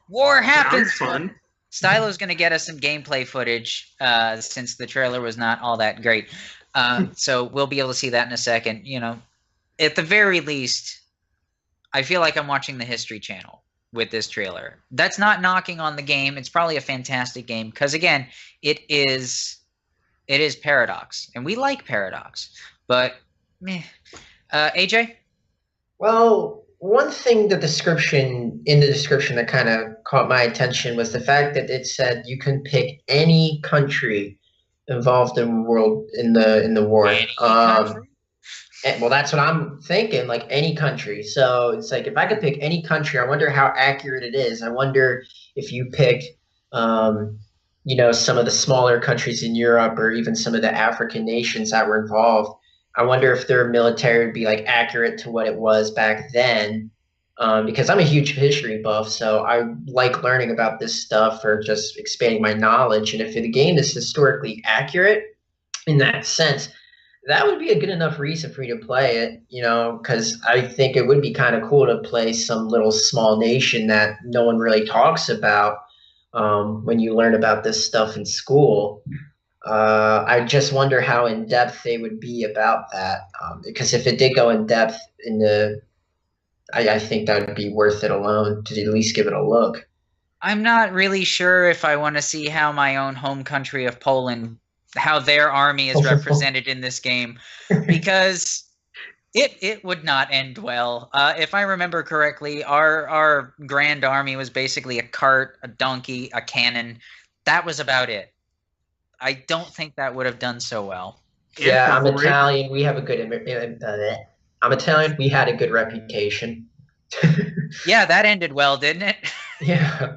War happens! Sounds fun. Stylo's going to get us some gameplay footage since the trailer was not all that great. So we'll be able to see that in a second. You know, at the very least, I feel like I'm watching the History Channel with this trailer. That's not knocking on the game. It's probably a fantastic game because, again, it is Paradox, and we like Paradox. But, AJ? Well, one thing in the description that kind of caught my attention was the fact that it said you can pick any country involved in the war. Any country? Well, that's what I'm thinking, like any country. So it's like if I could pick any country, I wonder how accurate it is. I wonder if you pick, some of the smaller countries in Europe or even some of the African nations that were involved. I wonder if their military would be like accurate to what it was back then. Because I'm a huge history buff, so I like learning about this stuff or just expanding my knowledge. And if the game is historically accurate in that sense, that would be a good enough reason for me to play it, because I think it would be kind of cool to play some little small nation that no one really talks about when you learn about this stuff in school. I just wonder how in depth they would be about that, because if it did go in depth I think that would be worth it alone to at least give it a look. I'm not really sure if I want to see how my own home country of Poland, how their army is represented in this game, because it would not end well. If I remember correctly, our grand army was basically a cart, a donkey, a cannon. That was about it. I don't think that would have done so well. Yeah, I'm Italian. We have a good. I'm Italian. We had a good reputation. Yeah, that ended well, didn't it? Yeah.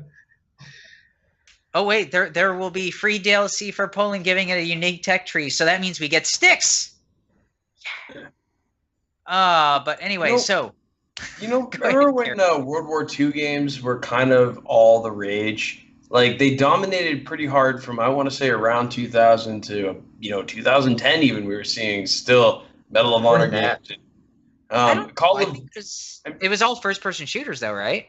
Oh wait, there will be free DLC for Poland, giving it a unique tech tree. So that means we get sticks. Yeah. But anyway, remember when World War II games were kind of all the rage? Like, they dominated pretty hard from, I want to say, around 2000 to 2010. Even we were seeing still Medal of Honor games. It was all first-person shooters, though, right?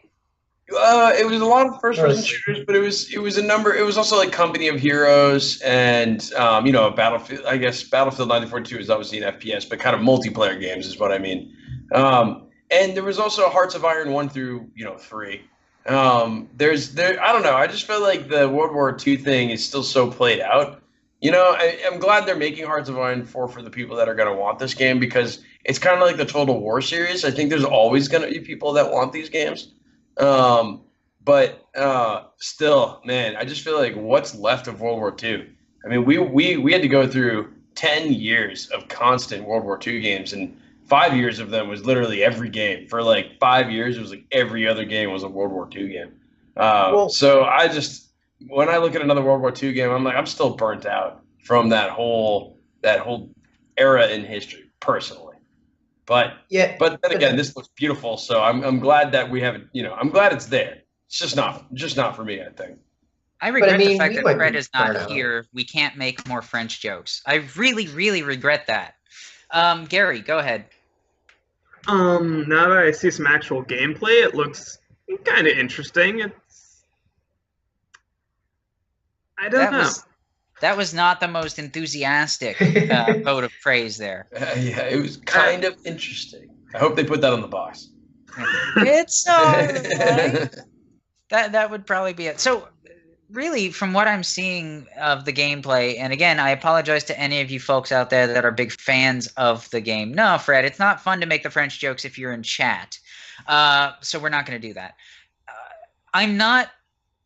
It was a lot of first-person shooters, but it was a number. It was also like Company of Heroes and Battlefield. I guess Battlefield 1942 is obviously an FPS, but kind of multiplayer games is what I mean. And there was also Hearts of Iron 1 through 3. I don't know. I just feel like the World War II thing is still so played out. I'm glad they're making Hearts of Iron 4 for the people that are going to want this game, because it's kind of like the Total War series. I think there's always going to be people that want these games. But still, man, I just feel like what's left of World War II. I mean, we had to go through 10 years of constant World War II games, and 5 years of them was literally every game. For like 5 years, it was like every other game was a World War II game. So when I look at another World War II game, I'm like, I'm still burnt out from that whole era in history, personally. But then again, this looks beautiful, so I'm glad that we have it. I'm glad it's there. It's just not for me, I think. I regret the fact that Fred is not here. We can't make more French jokes. I really, really regret that. Gary, go ahead. Now that I see some actual gameplay, it looks kind of interesting. I don't know. That was not the most enthusiastic vote of praise there. Yeah, it was kind of interesting. I hope they put that on the box. It's all right. That would probably be it. So, really, from what I'm seeing of the gameplay, and again, I apologize to any of you folks out there that are big fans of the game. No, Fred, it's not fun to make the French jokes if you're in chat. So we're not going to do that. I'm not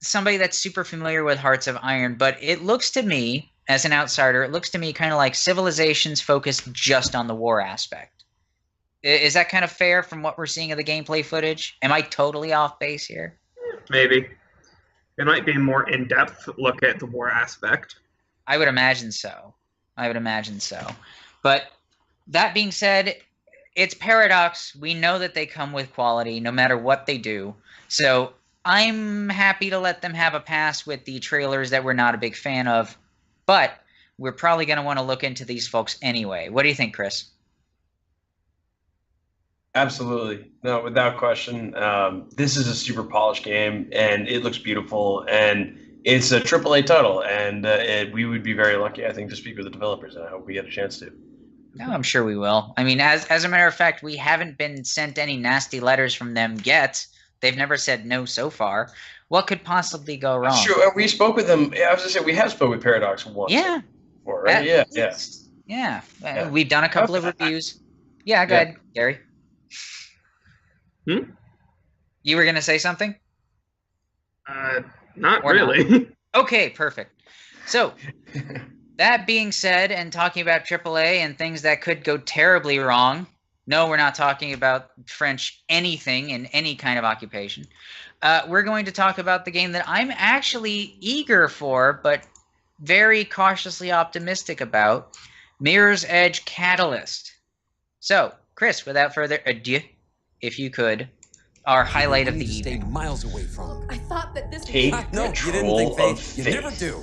somebody that's super familiar with Hearts of Iron, but it looks to me, as an outsider, it looks to me kind of like Civilization's focused just on the war aspect. Is that kind of fair from what we're seeing of the gameplay footage? Am I totally off base here? Maybe. It might be a more in-depth look at the war aspect. I would imagine so. But that being said, it's Paradox. We know that they come with quality no matter what they do. So I'm happy to let them have a pass with the trailers that we're not a big fan of. But we're probably going to want to look into these folks anyway. What do you think, Chris? Absolutely. No, without question. This is a super polished game, and it looks beautiful, and it's a AAA title, and we would be very lucky, I think, to speak with the developers, and I hope we get a chance to. No, I'm sure we will. I mean, as a matter of fact, we haven't been sent any nasty letters from them yet. They've never said no so far. What could possibly go wrong? Sure, we spoke with them. I was going to say, we have spoken with Paradox once. Yeah. Before, right? Yeah. We've done a couple of reviews. Yeah, go ahead, Gary. You were going to say something? Not really. Not? Okay, perfect. So, that being said, and talking about AAA and things that could go terribly wrong, no, we're not talking about French anything in any kind of occupation. we're going to talk about the game that I'm actually eager for, but very cautiously optimistic about, Mirror's Edge Catalyst. So, Chris, without further ado, if you could, our highlight of the evening. Stay miles away from. I thought that this Take No, you didn't think control of faith. You faith. never do.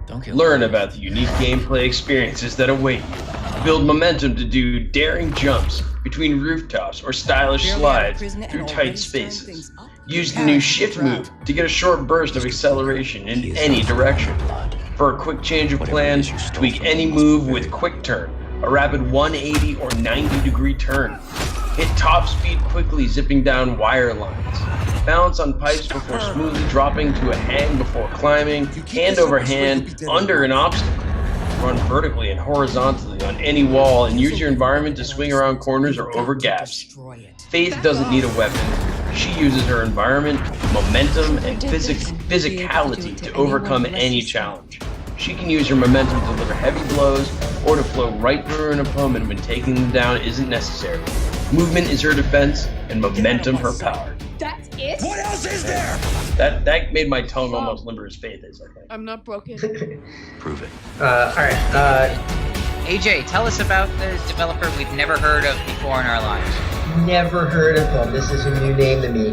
Don't kill Learn about the unique gameplay experiences that await you. Build momentum to do daring jumps between rooftops or stylish slides through tight spaces. Use the new shift move to get a short burst of acceleration in any direction. For a quick change of plans, tweak any move with quick turn, a rapid 180 or 90-degree turn. Hit top speed quickly, zipping down wire lines. Balance on pipes before smoothly dropping to a hang before climbing, hand over hand, under an obstacle. Run vertically and horizontally on any wall and use your environment to swing around corners or over gaps. Faith doesn't need a weapon. She uses her environment, momentum, and physicality to overcome any challenge. She can use her momentum to deliver heavy blows or to flow right through an opponent when taking them down isn't necessary. Movement is her defense and momentum her power. That's it? What else is there? That made my tongue almost limber as Faith is, I think. I'm not broken. Prove it. Alright, AJ, tell us about the developer we've never heard of before in our lives. never heard of them. This is a new name to me.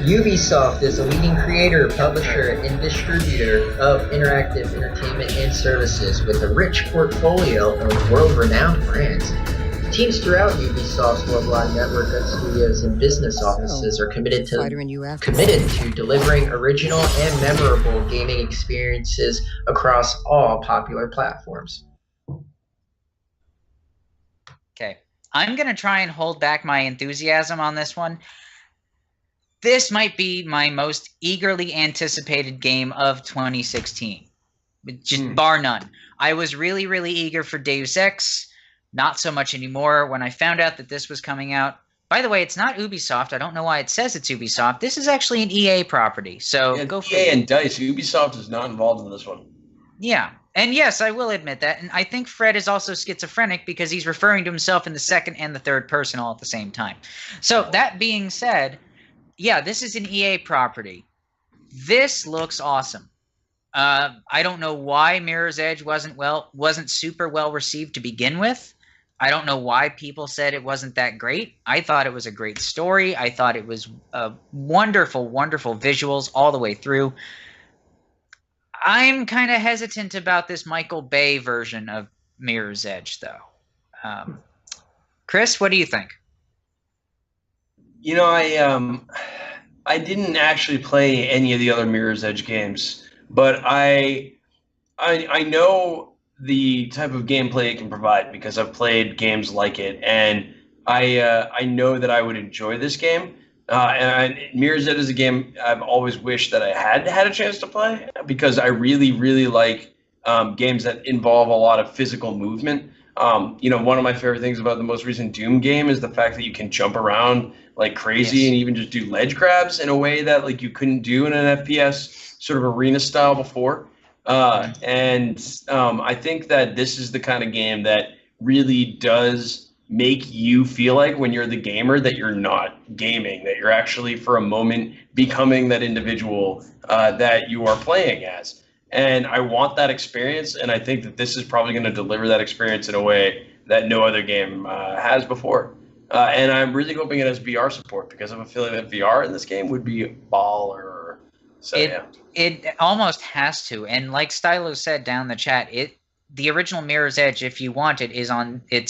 Ubisoft is a leading creator, publisher, and distributor of interactive entertainment and services with a rich portfolio of world-renowned brands. Teams throughout Ubisoft's worldwide network of studios and business offices are committed to delivering original and memorable gaming experiences across all popular platforms. Okay. I'm going to try and hold back my enthusiasm on this one. This might be my most eagerly anticipated game of 2016. Just bar none. I was really, really eager for Deus Ex. Not so much anymore. When I found out that this was coming out, by the way, it's not Ubisoft. I don't know why it says it's Ubisoft. This is actually an EA property. So go for EA it. and DICE. Ubisoft is not involved in this one. Yeah. And yes, I will admit that. And I think Fred is also schizophrenic because he's referring to himself in the second and the third person all at the same time. So that being said, yeah, this is an EA property. This looks awesome. I don't know why Mirror's Edge wasn't super well received to begin with. I don't know why people said it wasn't that great. I thought it was a great story. I thought it was wonderful, wonderful visuals all the way through. I'm kind of hesitant about this Michael Bay version of Mirror's Edge, though. Chris, what do you think? You know, I didn't actually play any of the other Mirror's Edge games, but I know the type of gameplay it can provide because I've played games like it, and I know that I would enjoy this game. And Mirror's Edge is a game I've always wished that I had a chance to play because I really, really like games that involve a lot of physical movement. You know, one of my favorite things about the most recent Doom game is the fact that you can jump around like crazy and even just do ledge grabs in a way that like you couldn't do in an FPS sort of arena style before. I think that this is the kind of game that really does make you feel like when you're the gamer that you're not gaming, that you're actually for a moment becoming that individual that you are playing as. And I want that experience, and I think that this is probably going to deliver that experience in a way that no other game has before. And I'm really hoping it has VR support because I have a feeling that VR in this game would be baller. So, It almost has to. And like Stylo said down in the chat, the original Mirror's Edge, if you want it, it's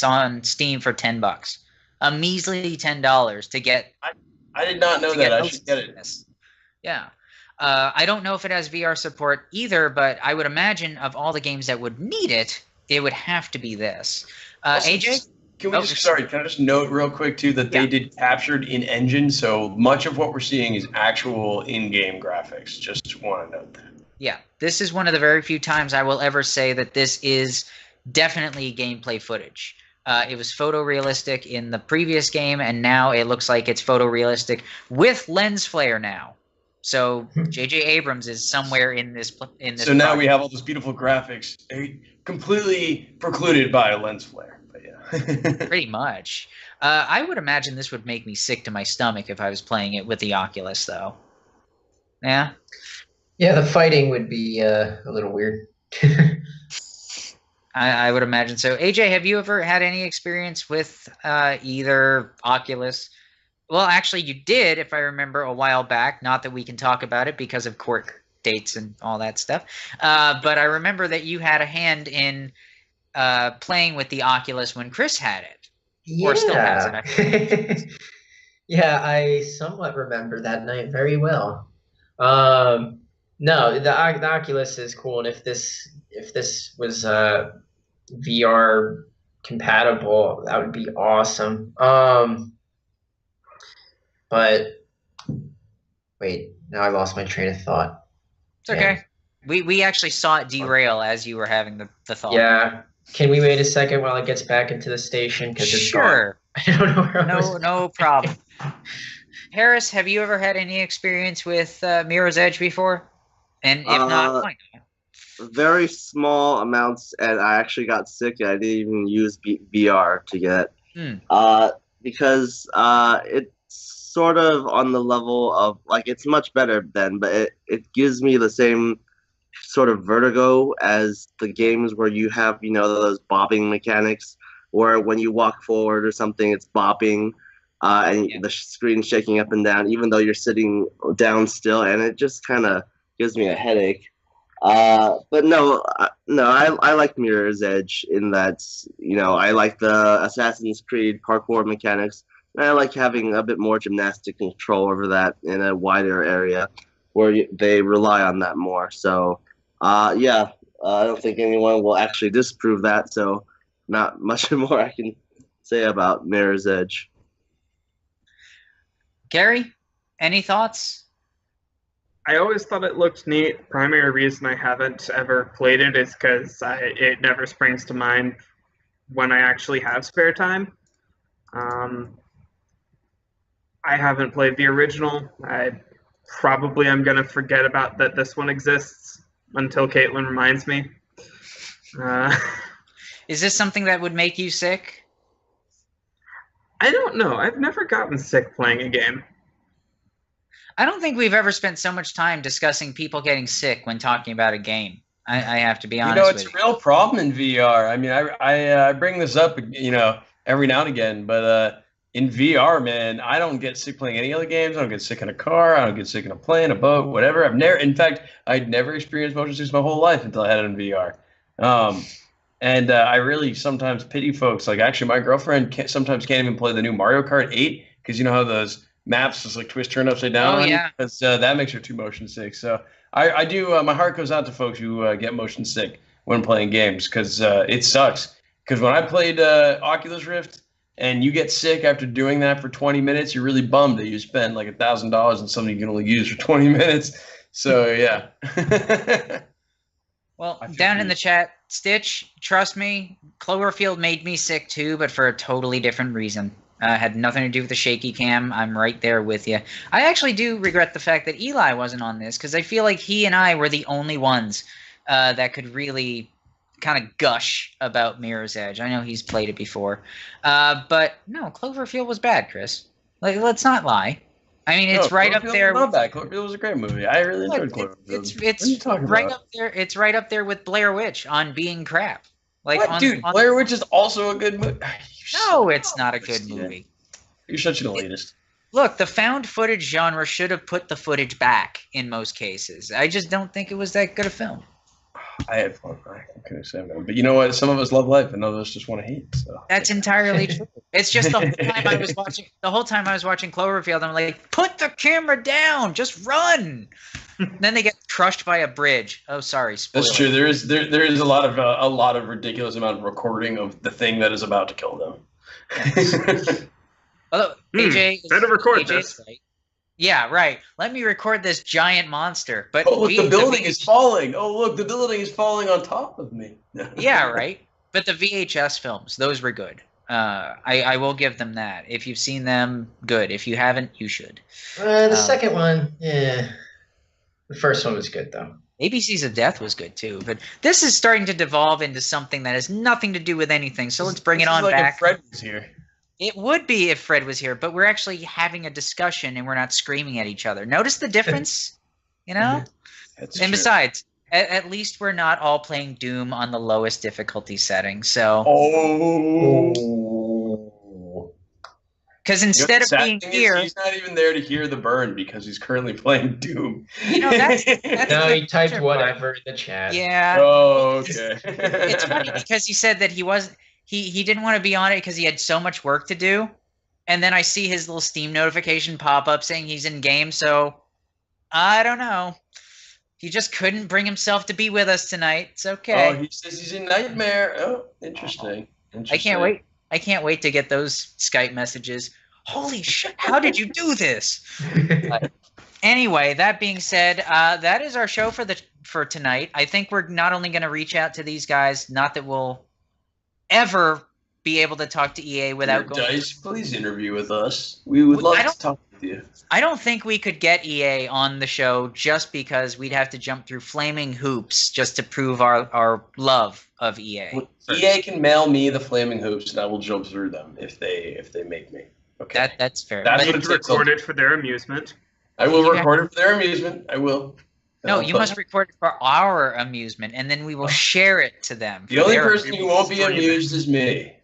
on Steam for $10. A measly $10 to get. I did not know that. I should get it. Yeah. I don't know if it has VR support either, but I would imagine of all the games that would need it, it would have to be this. Also, AJ? Can I just note real quick, too, that they did captured in engine, so much of what we're seeing is actual in-game graphics. Just want to note that. Yeah, this is one of the very few times I will ever say that this is definitely gameplay footage. It was photorealistic in the previous game, and now it looks like it's photorealistic with lens flare now. So J.J. Abrams is somewhere in this. So now we have all those beautiful graphics, completely precluded by a lens flare. But yeah. Pretty much. I would imagine this would make me sick to my stomach if I was playing it with the Oculus, though. Yeah? Yeah, the fighting would be a little weird. I would imagine so. AJ, have you ever had any experience with either Oculus? Well, actually, you did, if I remember, a while back. Not that we can talk about it because of court dates and all that stuff. But I remember that you had a hand in playing with the Oculus when Chris had it. Yeah. Or still has it. Yeah, I somewhat remember that night very well. No, the Oculus is cool, and if this was VR compatible, that would be awesome. But wait, now I lost my train of thought. It's okay. We actually saw it derail as you were having the thought. Yeah. Can we wait a second while it gets back into the station? Because it's sure. Gone. I don't know where I was. No problem. Harris, have you ever had any experience with Mirror's Edge before? And if not, why not? Very small amounts, and I actually got sick. I didn't even use VR to get because it's sort of on the level of, like, it's much better then, but it gives me the same sort of vertigo as the games where you have, you know, those bobbing mechanics where when you walk forward or something, it's bopping and the screen shaking up and down, even though you're sitting down still, and it just kind of gives me a headache. But no, I like Mirror's Edge in that, you know, I like the Assassin's Creed parkour mechanics, and I like having a bit more gymnastic control over that in a wider area where they rely on that more. So, yeah, I don't think anyone will actually disprove that, so not much more I can say about Mirror's Edge. Gary, any thoughts? I always thought it looked neat. Primary reason I haven't ever played it is because it never springs to mind when I actually have spare time. I haven't played the original. I probably am going to forget about that this one exists until Caitlin reminds me. Is this something that would make you sick? I don't know. I've never gotten sick playing a game. I don't think we've ever spent so much time discussing people getting sick when talking about a game. I have to be honest with you. It's a real problem in VR. I mean, I bring this up, you know, every now and again, but in VR, man, I don't get sick playing any other games. I don't get sick in a car. I don't get sick in a plane, a boat, whatever. In fact, I'd never experienced motion sickness my whole life until I had it in VR. And I really sometimes pity folks. Like, actually, my girlfriend sometimes can't even play the new Mario Kart 8 because you know how those maps just like twist, turn upside down. Oh, yeah. Because that makes her too motion sick. So I do. My heart goes out to folks who get motion sick when playing games because it sucks. Because when I played Oculus Rift and you get sick after doing that for 20 minutes, you're really bummed that you spend like $1,000 on something you can only use for 20 minutes. So yeah. Well, down in the chat, Stitch, trust me, Cloverfield made me sick too, but for a totally different reason. Had nothing to do with the shaky cam. I'm right there with you. I actually do regret the fact that Eli wasn't on this because I feel like he and I were the only ones that could really kind of gush about Mirror's Edge. I know he's played it before. But no, Cloverfield was bad, Chris. Like, let's not lie. I mean, it's right up there. Not bad. Cloverfield was a great movie. I really enjoyed Cloverfield. It's right up there. It's right up there with Blair Witch on being crap. Like, what, Blair Witch is also a good movie. No, it's not a good movie. You're such an elitist. Look, the found footage genre should have put the footage back in most cases. I just don't think it was that good a film. I had fun. I couldn't say that. But you know what? Some of us love life, and others just want to hate. So that's entirely true. It's just the whole time I was watching Cloverfield, I'm like, put the camera down, just run. Then they get crushed by a bridge. Oh, sorry, spoiler. That's true. There is a lot of ridiculous amount of recording of the thing that is about to kill them. Yes. Although AJ, better record AJ's this. Right. Yeah, right. Let me record this giant monster. But oh, look, the building is falling. Oh, look, the building is falling on top of me. Yeah, right. But the VHS films, those were good. I will give them that. If you've seen them, good. If you haven't, you should. The second one, yeah. The first one was good, though. ABCs of Death was good too, but this is starting to devolve into something that has nothing to do with anything. So let's bring it on like back. If Fred was here. It would be if Fred was here, but we're actually having a discussion and we're not screaming at each other. Notice the difference, you know? That's And true. besides, at least we're not all playing Doom on the lowest difficulty setting. So, because instead of sad being thing here, is he's not even there to hear the burn because he's currently playing Doom. you know, that's No, the he typed picture, whatever in the chat. Yeah. Oh, okay. It's funny because he said that he didn't want to be on it because he had so much work to do. And then I see his little Steam notification pop up saying he's in game, so I don't know. He just couldn't bring himself to be with us tonight. It's okay. Oh, he says he's in Nightmare. Oh, interesting. I can't wait. I can't wait to get those Skype messages. Holy shit, how did you do this? Anyway, that being said, that is our show for tonight. I think we're not only going to reach out to these guys, not that we'll ever be able to talk to EA without going. Dice, please interview with us. We would love to talk with you. I don't think we could get EA on the show just because we'd have to jump through flaming hoops just to prove our love of EA. Well, EA can mail me the flaming hoops, and I will jump through them if they make me. Okay, That's fair. That's You what need to it takes. record it for their amusement. I will You record it for their amusement. I will. No, you must record it for our amusement, and then we will share it to them. The only person who won't be amused is me.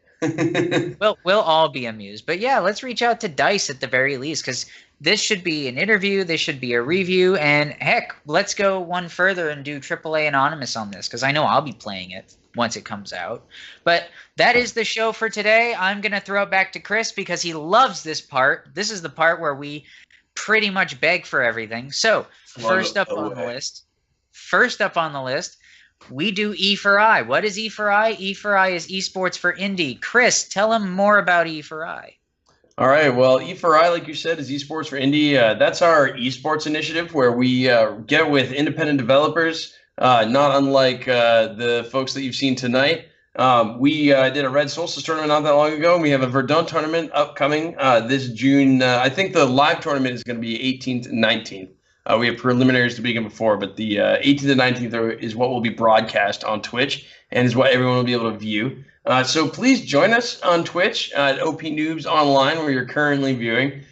We'll all be amused. But yeah, let's reach out to DICE at the very least, because this should be an interview, this should be a review, and heck, let's go one further and do AAA Anonymous on this, because I know I'll be playing it once it comes out. But that is the show for today. I'm going to throw it back to Chris because he loves this part. This is the part where we pretty much beg for everything. So first up on the list, we do E for I. What is E for I? E for I is esports for indie. Chris, tell them more about E for I. All right. Well, E4I, like you said, is Esports for Indie. That's our esports initiative where we get with independent developers, not unlike the folks that you've seen tonight. We did a Red Solstice tournament not that long ago, and we have a Verdun tournament upcoming this June. I think the live tournament is going to be 18th and 19th. We have preliminaries to begin before, but the 18th and 19th is what will be broadcast on Twitch and is what everyone will be able to view. So please join us on Twitch at OPNoobs Online, where you're currently viewing.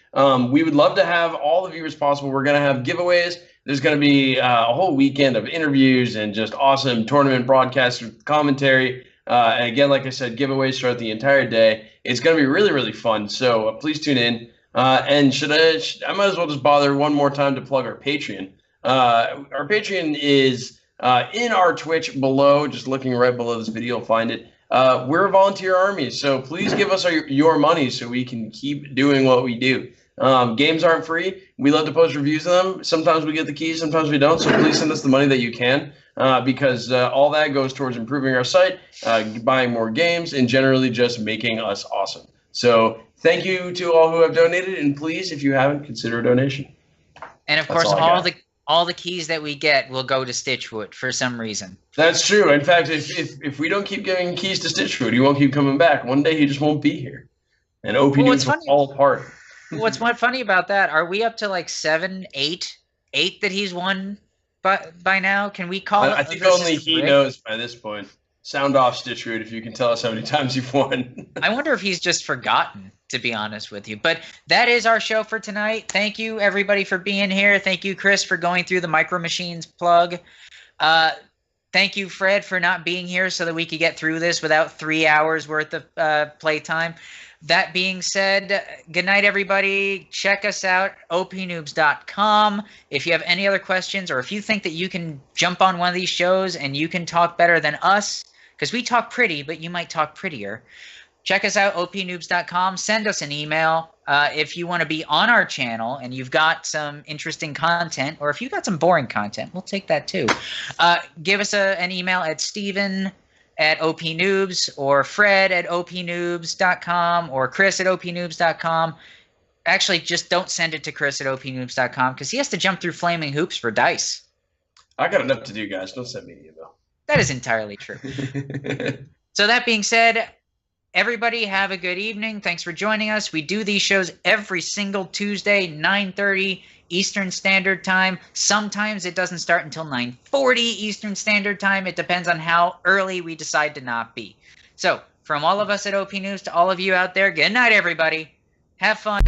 We would love to have all the viewers possible. We're going to have giveaways. There's going to be a whole weekend of interviews and just awesome tournament broadcasts with commentary. And again, like I said, giveaways throughout the entire day. It's going to be really, really fun. So please tune in. And I might as well just bother one more time to plug our Patreon. Our Patreon is in our Twitch below. Just looking right below this video, you'll find it. We're a volunteer army, so please give us your money so we can keep doing what we do. Games aren't free. We love to post reviews of them. Sometimes we get the keys, sometimes we don't. So please send us the money that you can, because all that goes towards improving our site, buying more games, and generally just making us awesome. So thank you to all who have donated, and please, if you haven't, consider a donation. And of That's course, all all the keys that we get will go to Stitchwood for some reason. That's true. In fact, if we don't keep giving keys to Stitchwood, he won't keep coming back. One day he just won't be here, and OPNoobs will fall apart. What's funny about that? Are we up to like 7, 8 that he's won by now? Can we call it? I think only he knows by this point. Sound off, Stitchwood, if you can tell us how many times you've won. I wonder if he's just forgotten, to be honest with you. But that is our show for tonight. Thank you, everybody, for being here. Thank you, Chris, for going through the Micro Machines plug. Thank you, Fred, for not being here so that we could get through this without 3 hours worth of playtime. That being said, good night, everybody. Check us out, opnoobs.com. If you have any other questions, or if you think that you can jump on one of these shows and you can talk better than us, because we talk pretty, but you might talk prettier, check us out, opnoobs.com. Send us an email if you want to be on our channel and you've got some interesting content, or if you've got some boring content, we'll take that too. Give us an email at Steven@OPNoobs, or Fred@OPNoobs.com, or Chris@OPNoobs.com. Actually, just don't send it to Chris@OPNoobs.com, because he has to jump through flaming hoops for dice. I got enough to do, guys. Don't send me an email. That is entirely true. So that being said, everybody have a good evening. Thanks for joining us. We do these shows every single Tuesday, 9:30 Eastern Standard Time. Sometimes it doesn't start until 9:40 Eastern Standard Time. It depends on how early we decide to not be. So, from all of us at OPNoobs to all of you out there, good night, everybody. Have fun.